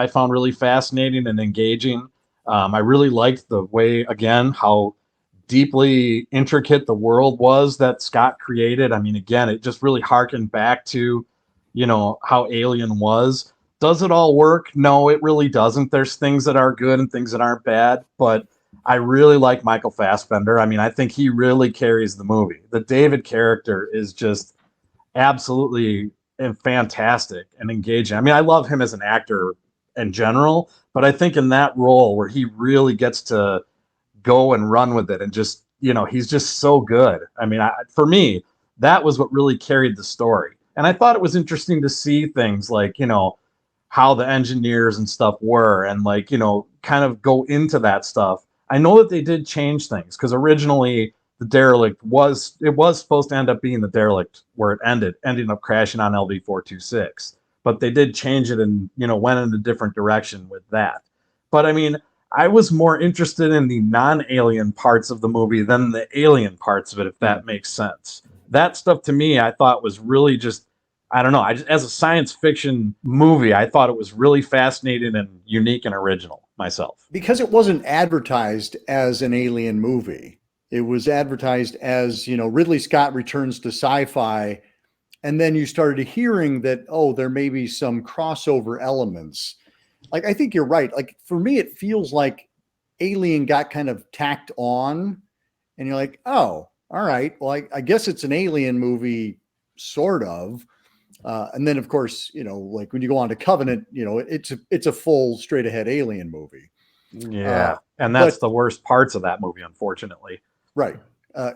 found really fascinating and engaging. I really liked the way, again, how deeply intricate the world was that Scott created. I mean, again, it just really harkened back to, how Alien was. Does it all work? No, it really doesn't. There's things that are good and things that aren't bad, but I really like Michael Fassbender. I mean, I think he really carries the movie. The David character is just absolutely fantastic and engaging. I mean, I love him as an actor in general, but I think in that role where he really gets to go and run with it and just, he's just so good. I mean, for me, that was what really carried the story. And I thought it was interesting to see things like, how the engineers and stuff were and like, kind of go into that stuff. I know that they did change things because originally the derelict was supposed to end up being the derelict where it ending up crashing on LV-426. But they did change it and, went in a different direction with that. But I mean, I was more interested in the non-alien parts of the movie than the alien parts of it, if that makes sense. That stuff to me, I thought was really just, I don't know. As a science fiction movie, I thought it was really fascinating and unique and original myself. Because it wasn't advertised as an alien movie. It was advertised as, Ridley Scott returns to sci-fi. And then you started hearing that, there may be some crossover elements. Like, I think you're right. Like, for me, it feels like Alien got kind of tacked on and you're like, oh, all right. Well, I guess it's an alien movie, sort of. And then, of course, like when you go on to Covenant, it's a full straight ahead alien movie. Yeah. And that's the worst parts of that movie, unfortunately. Right.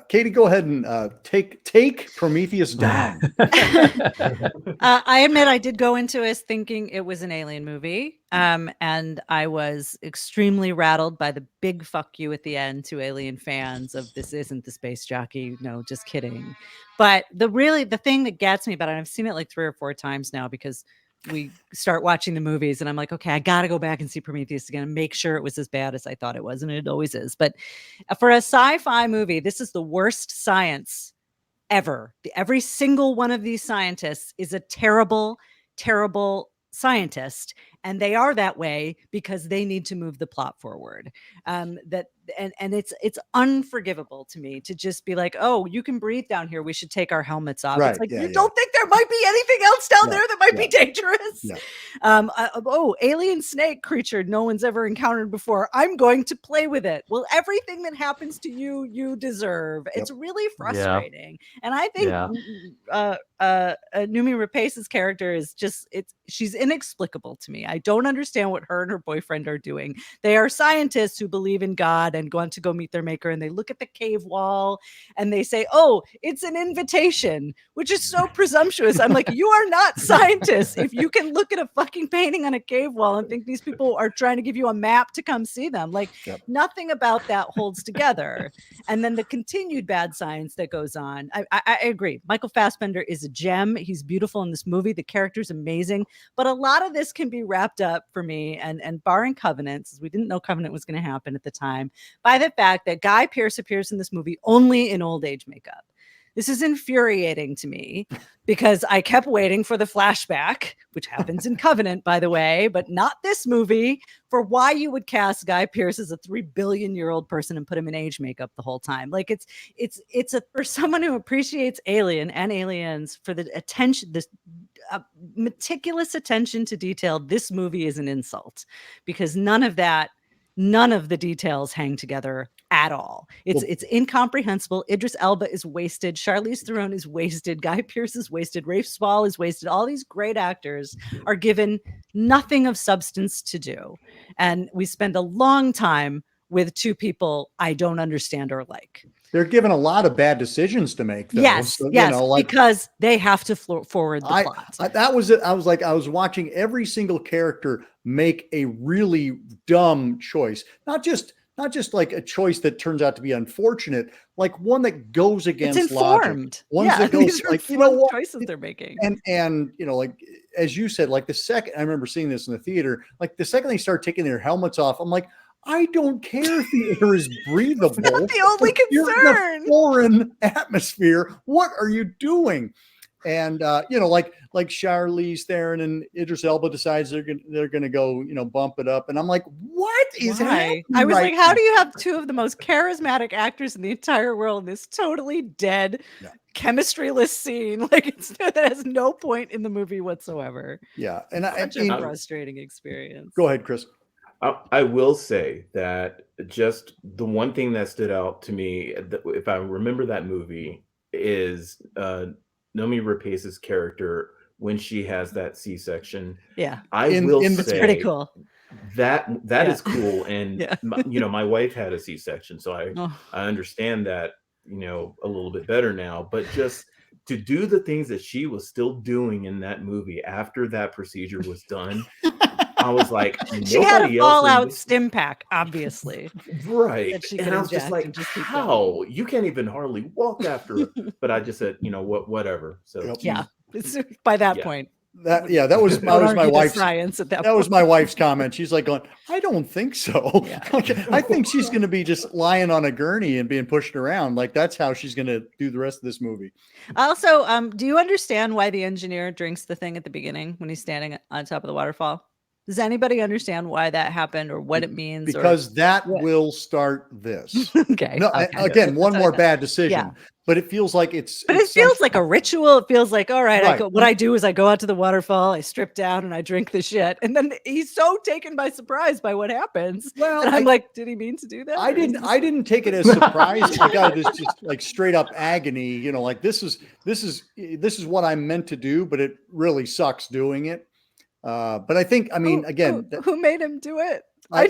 Katie, go ahead and take Prometheus down. I admit I did go into it thinking it was an alien movie. And I was extremely rattled by the big fuck you at the end to alien fans of this isn't the space jockey. No, just kidding. But the thing that gets me about it, I've seen it like 3 or 4 times now because we start watching the movies and I'm like, okay, I got to go back and see Prometheus again and make sure it was as bad as I thought it was. And it always is. But for a sci-fi movie, this is the worst science ever. Every single one of these scientists is a terrible, terrible scientist. And they are that way because they need to move the plot forward. It's unforgivable to me to just be like, oh, you can breathe down here. We should take our helmets off. Right. It's like, don't think there might be anything else down there that might be dangerous. Yeah. Alien snake creature no one's ever encountered before. I'm going to play with it. Well, everything that happens to you, you deserve. It's really frustrating. And I think Noomi Rapace's character is she's inexplicable to me. I don't understand what her and her boyfriend are doing. They are scientists who believe in God and want to go meet their maker. And they look at the cave wall and they say, oh, it's an invitation, which is so presumptuous. I'm like, you are not scientists. If you can look at a fucking painting on a cave wall and think these people are trying to give you a map to come see them, like nothing about that holds together. And then the continued bad science that goes on. I agree. Michael Fassbender is a gem. He's beautiful in this movie. The character's amazing. But a lot of this can be wrapped up for me, and barring Covenant, since we didn't know Covenant was going to happen at the time, by the fact that Guy Pearce appears in this movie only in old age makeup. This is infuriating to me because I kept waiting for the flashback, which happens in Covenant, by the way, but not this movie, for why you would cast Guy Pearce as a 3 billion-year-old person and put him in age makeup the whole time. Like for someone who appreciates Alien and Aliens, for the attention, this meticulous attention to detail. This movie is an insult because none of the details hang together at all. It's incomprehensible. Idris Elba is wasted. Charlize Theron is wasted. Guy Pearce is wasted. Rafe Spall is wasted. All these great actors are given nothing of substance to do. And we spend a long time with two people I don't understand or like. They're given a lot of bad decisions to make, though. Yes, so, yes, because they have to forward the plot. That was it. I was watching every single character make a really dumb choice. Not just like a choice that turns out to be unfortunate, like one that goes against logic. Ones that goes these are like, you know what, choices they're making. And you know, like as you said, like the second I remember seeing this in the theater, like the second they start taking their helmets off, I'm like, I don't care if the air is breathable. It's not the only concern. You're in a foreign atmosphere. What are you doing? And you know, like Charlize Theron and Idris Elba decides they're gonna go, you know, bump it up, and I'm like, what is happening? I was right like, how now? do you have two of the most charismatic actors in the entire world in this totally dead, chemistryless scene? Like that has no point in the movie whatsoever. Yeah, and Such a frustrating experience. Go ahead, Chris. I will say that just the one thing that stood out to me, if I remember that movie, is Nomi Rapace's character when she has that C-section. Yeah, I will say it's pretty cool. That is cool, and you know, my wife had a C-section, so I understand that, you know, a little bit better now. But just to do the things that she was still doing in that movie after that procedure was done. I was like, she had a fallout stim pack, obviously. Right. And I was just like, how? You can't even hardly walk after it. But I just said, you know what, whatever. So yeah, by that point. That was my wife's science at that was my wife's comment. She's like going, I don't think so. Yeah. I think she's going to be just lying on a gurney and being pushed around. Like that's how she's going to do the rest of this movie. Also, do you understand why the engineer drinks the thing at the beginning when he's standing on top of the waterfall? Does anybody understand why that happened or what it means? Because that will start this. Okay. No, okay. Again, one more bad decision, but it feels like it's. But it feels like a ritual. It feels like, all right, what I do is I go out to the waterfall, I strip down, and I drink the shit. And then he's so taken by surprise by what happens. Well, and I'm like, did he mean to do that? I didn't take it as surprise. I got it as just like straight up agony. You know, like this is what I meant to do, but it really sucks doing it. But I think, who made him do it? I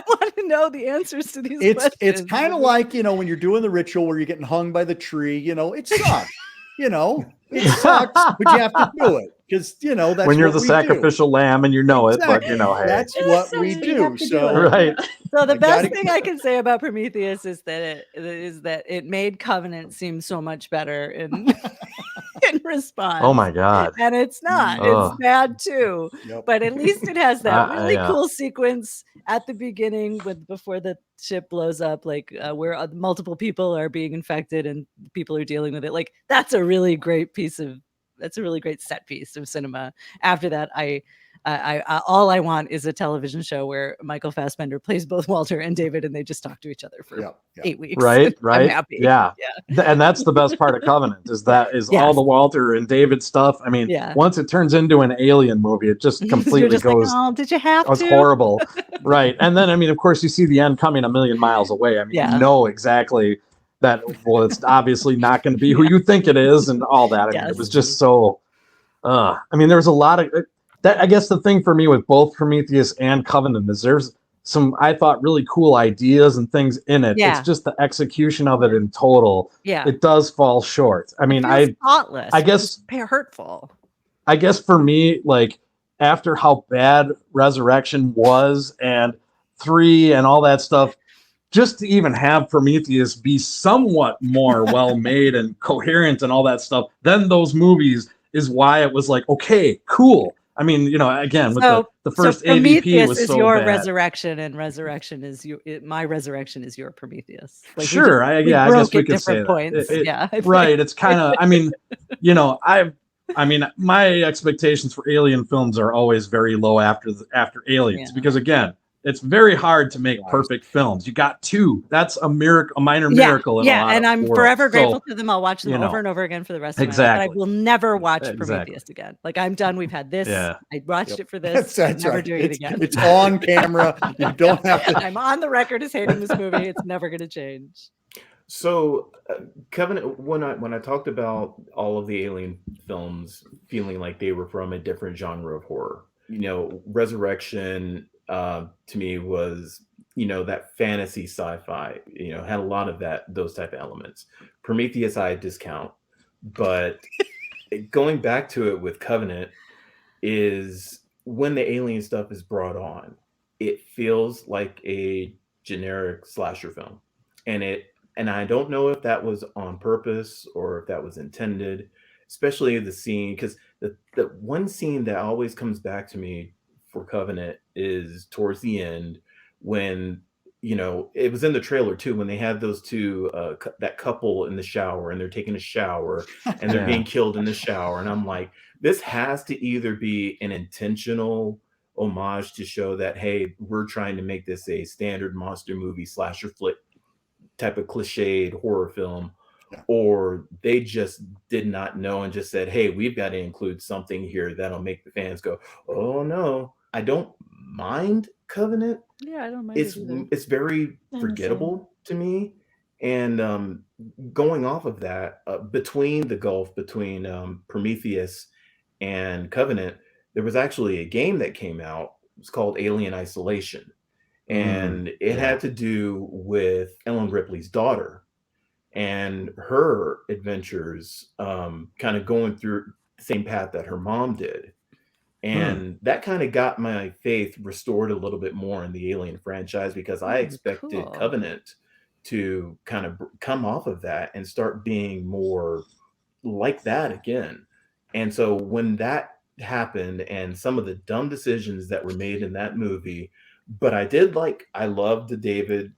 want to know the answers to these questions. It's kind of like, you know, when you're doing the ritual where you're getting hung by the tree, you know, it sucks. You know, it sucks, but you have to do it because, you know, that's when you're the sacrificial lamb and you know exactly. it, but you know, hey, that's what we do. So right. So the best thing I can say about Prometheus is that it made Covenant seem so much better in response. Oh my god! And it's not. It's bad too. Yep. But at least it has that really cool sequence at the beginning before the ship blows up, like where multiple people are being infected and people are dealing with it. Like that's a really great set piece of cinema. After that, I all I want is a television show where Michael Fassbender plays both Walter and David, and they just talk to each other for 8 weeks. Right. I'm happy. Yeah. And that's the best part of Covenant is all the Walter and David stuff. I mean, once it turns into an alien movie, it just completely goes. Like, oh, did you have to? It's horrible. Right. And then, I mean, of course, you see the end coming a million miles away. I mean, you know exactly that. Well, it's obviously not going to be who you think it is, and all that. I mean, it was just so. I mean, there's a lot of. That I guess the thing for me with both Prometheus and Covenant is there's some I thought really cool ideas and things in it. It's just the execution of it in total. Yeah, it does fall short. I mean, thoughtless. I guess hurtful. I guess for me, like after how bad Resurrection was and 3 and all that stuff, just to even have Prometheus be somewhat more well made and coherent and all that stuff than those movies is why it was like, okay, cool. I mean, you know, again, with the first AVP was so your bad. Resurrection, and Resurrection is my Resurrection is your Prometheus. Like sure, I guess we could say points. that. Right. It's kind of. I mean, you know, my expectations for alien films are always very low after Aliens because again, it's very hard to make perfect films. You got two. That's a miracle, a minor miracle in a lot and of I'm worlds. forever So, grateful to them. I'll watch them you know, over and over again for the rest of my life. But I exactly. will never watch Exactly. Prometheus again. Like, I'm done. We've had this. Yeah. I watched it for this. I'm That's never right. doing it again. It's on camera. You don't have to. I'm on the record as hating this movie. It's never going to change. So, Covenant, when I talked about all of the Alien films feeling like they were from a different genre of horror, Resurrection to me was, that fantasy sci-fi, had a lot of those type of elements. Prometheus I discount, but going back to it with Covenant is when the alien stuff is brought on, it feels like a generic slasher film, and I don't know if that was on purpose or if that was intended, especially the scene, because the one scene that always comes back to me for Covenant is towards the end when, it was in the trailer too, when they had those two, that couple in the shower and they're taking a shower and they're being killed in the shower. And I'm like, this has to either be an intentional homage to show that, hey, we're trying to make this a standard monster movie slasher flick type of cliched horror film, or they just did not know and just said, hey, we've got to include something here that'll make the fans go, oh no. I don't mind Covenant. Yeah, I don't mind. It's very forgettable to me. And going off of that, between the gulf between Prometheus and Covenant, there was actually a game that came out. It's called Alien Isolation. And it had to do with Ellen Ripley's daughter and her adventures, kind of going through the same path that her mom did. And that kind of got my faith restored a little bit more in the Alien franchise, because I expected Covenant to kind of come off of that and start being more like that again. And so when that happened and some of the dumb decisions that were made in that movie, but I loved the David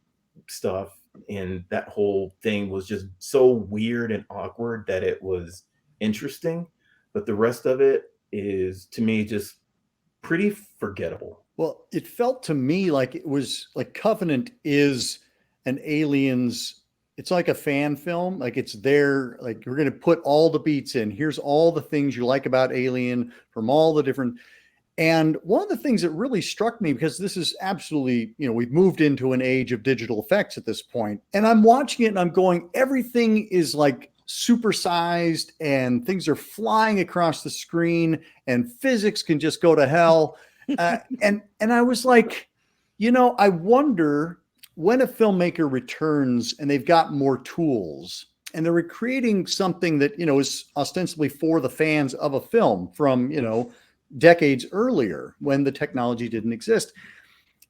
stuff, and that whole thing was just so weird and awkward that it was interesting. But the rest of it is, to me, just pretty forgettable. Well, it felt to me like it was like Covenant is an Aliens. It's like a fan film. Like, it's there. Like, we're going to put all the beats in. Here's all the things you like about Alien from all the different. And one of the things that really struck me, because this is absolutely, we've moved into an age of digital effects at this point, and I'm watching it and I'm going, everything is like supersized and things are flying across the screen and physics can just go to hell. And I was like, I wonder when a filmmaker returns and they've got more tools and they're recreating something that, is ostensibly for the fans of a film from, decades earlier when the technology didn't exist.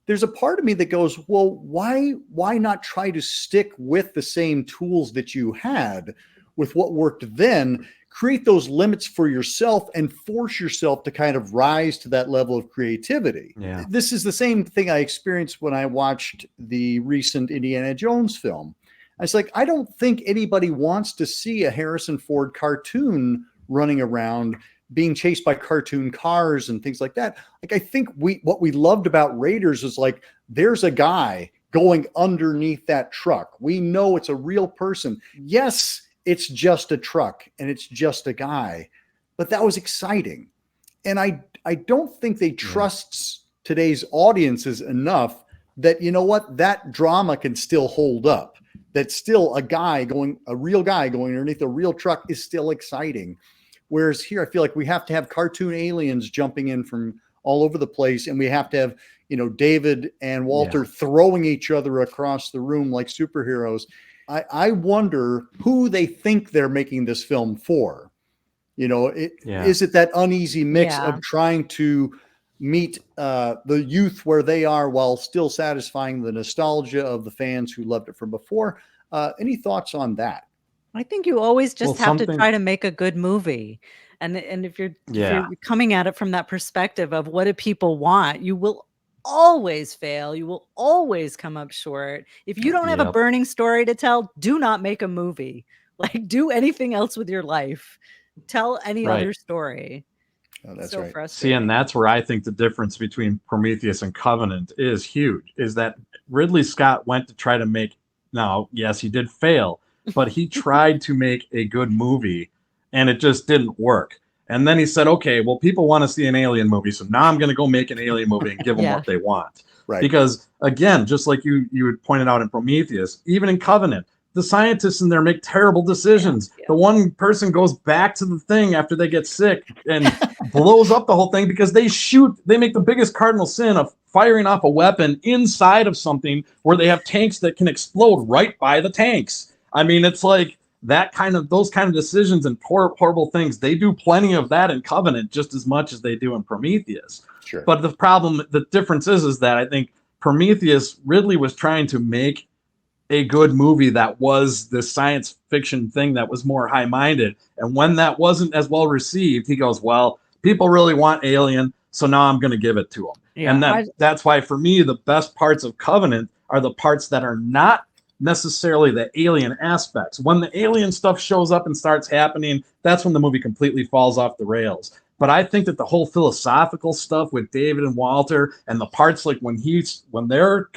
There's a part of me that goes, well, why not try to stick with the same tools that you had with what worked then, create those limits for yourself and force yourself to kind of rise to that level of creativity. Yeah. This is the same thing I experienced when I watched the recent Indiana Jones film. I was like, I don't think anybody wants to see a Harrison Ford cartoon running around being chased by cartoon cars and things like that. Like, I think what we loved about Raiders is like, there's a guy going underneath that truck. We know it's a real person. Yes, it's just a truck and it's just a guy, but that was exciting. And I don't think they trust today's audiences enough that, that drama can still hold up. That still a real guy going underneath a real truck is still exciting. Whereas here, I feel like we have to have cartoon aliens jumping in from all over the place. And we have to have, David and Walter throwing each other across the room like superheroes. I wonder who they think they're making this film for. Is it that uneasy mix of trying to meet the youth where they are while still satisfying the nostalgia of the fans who loved it from before? Any thoughts on that? I think you always just have to try to make a good movie. And if you're coming at it from that perspective of what do people want, you will always fail. You will always come up short. If you don't have a burning story to tell, do not make a movie. Like, do anything else with your life. Tell any other story. Oh, that's so right. See, frustrating. and that's where I think the difference between Prometheus and Covenant is huge, is that Ridley Scott went to try to make, now, yes, he did fail, but he tried to make a good movie and it just didn't work. And then he said, okay, well, people want to see an alien movie, so now I'm going to go make an alien movie and give them Yeah. what they want. Right. Because, again, just like you had pointed out in Prometheus, even in Covenant, the scientists in there make terrible decisions. Yeah. The one person goes back to the thing after they get sick and blows up the whole thing because they make the biggest cardinal sin of firing off a weapon inside of something where they have tanks that can explode right by the tanks. I mean, it's like those kind of decisions and horrible things. They do plenty of that in Covenant just as much as they do in Prometheus. Sure. But the difference is that I think Prometheus, Ridley was trying to make a good movie that was the science fiction thing that was more high-minded. And when that wasn't as well received, he goes, well, people really want Alien, so now I'm going to give it to them. Yeah. And that's why, for me, the best parts of Covenant are the parts that are not necessarily the alien aspects. When the alien stuff shows up and starts happening, that's when the movie completely falls off the rails. But I think that the whole philosophical stuff with David and Walter and the parts like when they're,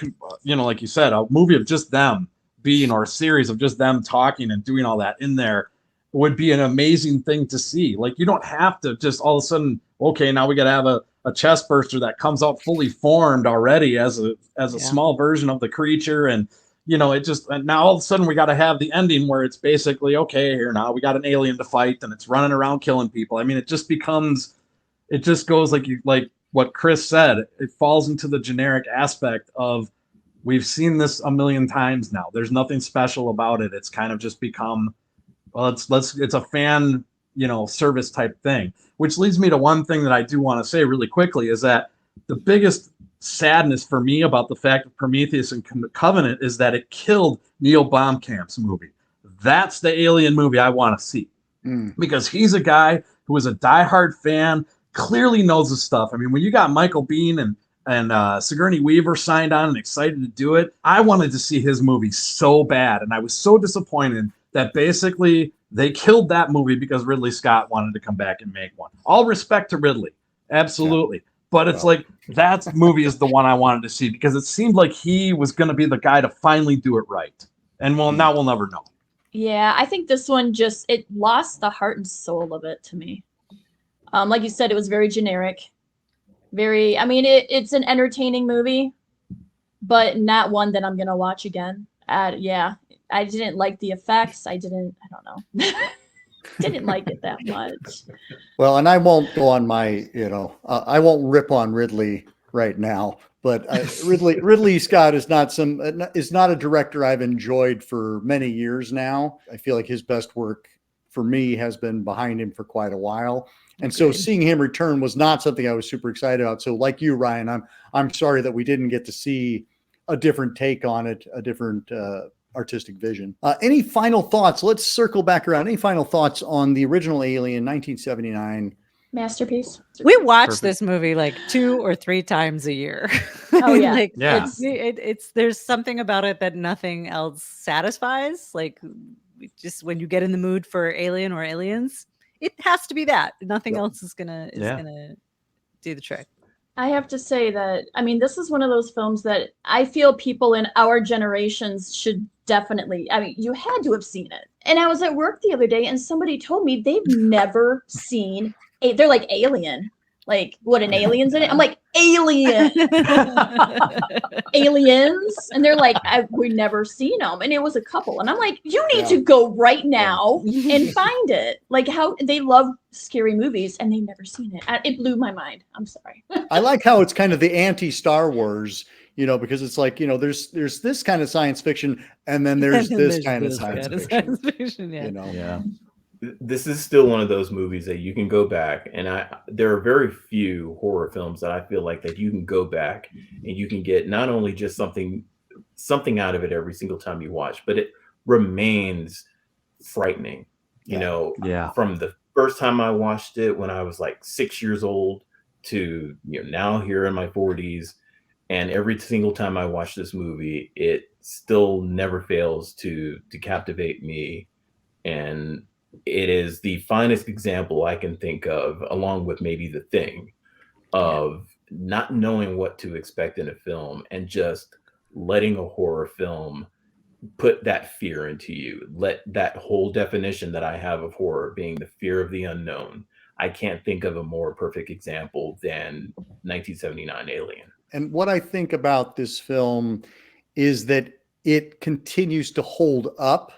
like you said, a movie of just them being, or a series of just them talking and doing all that in there would be an amazing thing to see. Like, you don't have to just all of a sudden, okay, now we got to have a chest burster that comes out fully formed already as a small version of the creature. And, and now all of a sudden we got to have the ending where it's basically, okay, here now we got an alien to fight and it's running around killing people. I mean, it just goes like what Chris said, it falls into the generic aspect of, we've seen this a million times now. There's nothing special about it. It's kind of just become, well, it's a fan, service type thing, which leads me to one thing that I do want to say really quickly is that the biggest sadness for me about the fact of Prometheus and Covenant is that it killed Neil Blomkamp's movie. That's the alien movie I want to see because he's a guy who is a diehard fan, clearly knows his stuff. I mean, when you got Michael Biehn and Sigourney Weaver signed on and excited to do it, I wanted to see his movie so bad. And I was so disappointed that basically they killed that movie because Ridley Scott wanted to come back and make one. All respect to Ridley. Absolutely. Yeah. But it's like, that movie is the one I wanted to see because it seemed like he was going to be the guy to finally do it right. And now we'll never know. Yeah, I think this one it lost the heart and soul of it to me. Like you said, it was very generic. It's an entertaining movie, but not one that I'm going to watch again. I didn't like the effects. I don't know. Didn't like it that much. Well, and I won't go on my, I won't rip on Ridley right now, but Ridley Scott is not a director I've enjoyed for many years now. I feel like his best work for me has been behind him for quite a while. And so seeing him return was not something I was super excited about. So like you, Ryan, I'm sorry that we didn't get to see a different take on it, a different artistic vision. Any final thoughts? Let's circle back around. Any final thoughts on the original Alien, 1979? Masterpiece. We watch this movie like 2 or 3 times a year. Oh yeah. There's something about it that nothing else satisfies. Like, just when you get in the mood for Alien or Aliens, it has to be that. Nothing else is gonna do the trick. I have to say that, this is one of those films that I feel people in our generations should definitely, you had to have seen it. And I was at work the other day and somebody told me they've never seen they're like, Alien. Like, what, an alien's in it? I'm like, Alien. Aliens? And they're like, we've never seen them. And it was a couple. And I'm like, you need to go right now and find it. Like, how they love scary movies and they've never seen it. It blew my mind. I'm sorry. I like how it's kind of the anti-Star Wars, because it's like, there's this kind of science fiction and then there's this kind of science fiction. Yeah. This is still one of those movies that you can go back, and there are very few horror films that I feel like that you can go back and you can get not only just something out of it every single time you watch, but it remains frightening. From the first time I watched it when I was like 6 years old to now here in my 40s, and every single time I watch this movie, it still never fails to captivate me and it is the finest example I can think of, along with maybe The Thing, of not knowing what to expect in a film and just letting a horror film put that fear into you. Let that whole definition that I have of horror being the fear of the unknown. I can't think of a more perfect example than 1979 Alien. And what I think about this film is that it continues to hold up.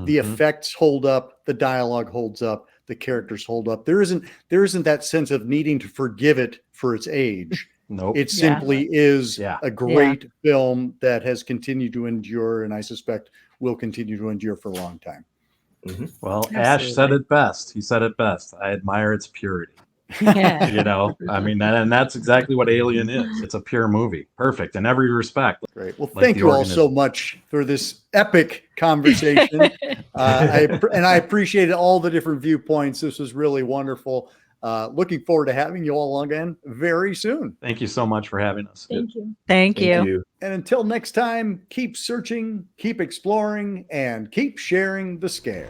The effects hold up, the dialogue holds up, the characters hold up. There isn't that sense of needing to forgive it for its age. Nope. It simply is Yeah. a great film that has continued to endure, and I suspect will continue to endure for a long time. Well, Ash said it best. He said it best. I admire its purity. Yeah. You know, I mean, and that's exactly what Alien is. It's a pure movie. Perfect in every respect. Great. Well, Like thank the you all organism. so much for this epic conversation. I appreciated all the different viewpoints. This was really wonderful. Looking forward to having you all again very soon. Thank you so much for having us. Thank you. Thank you. And until next time, keep searching, keep exploring, and keep sharing the scare.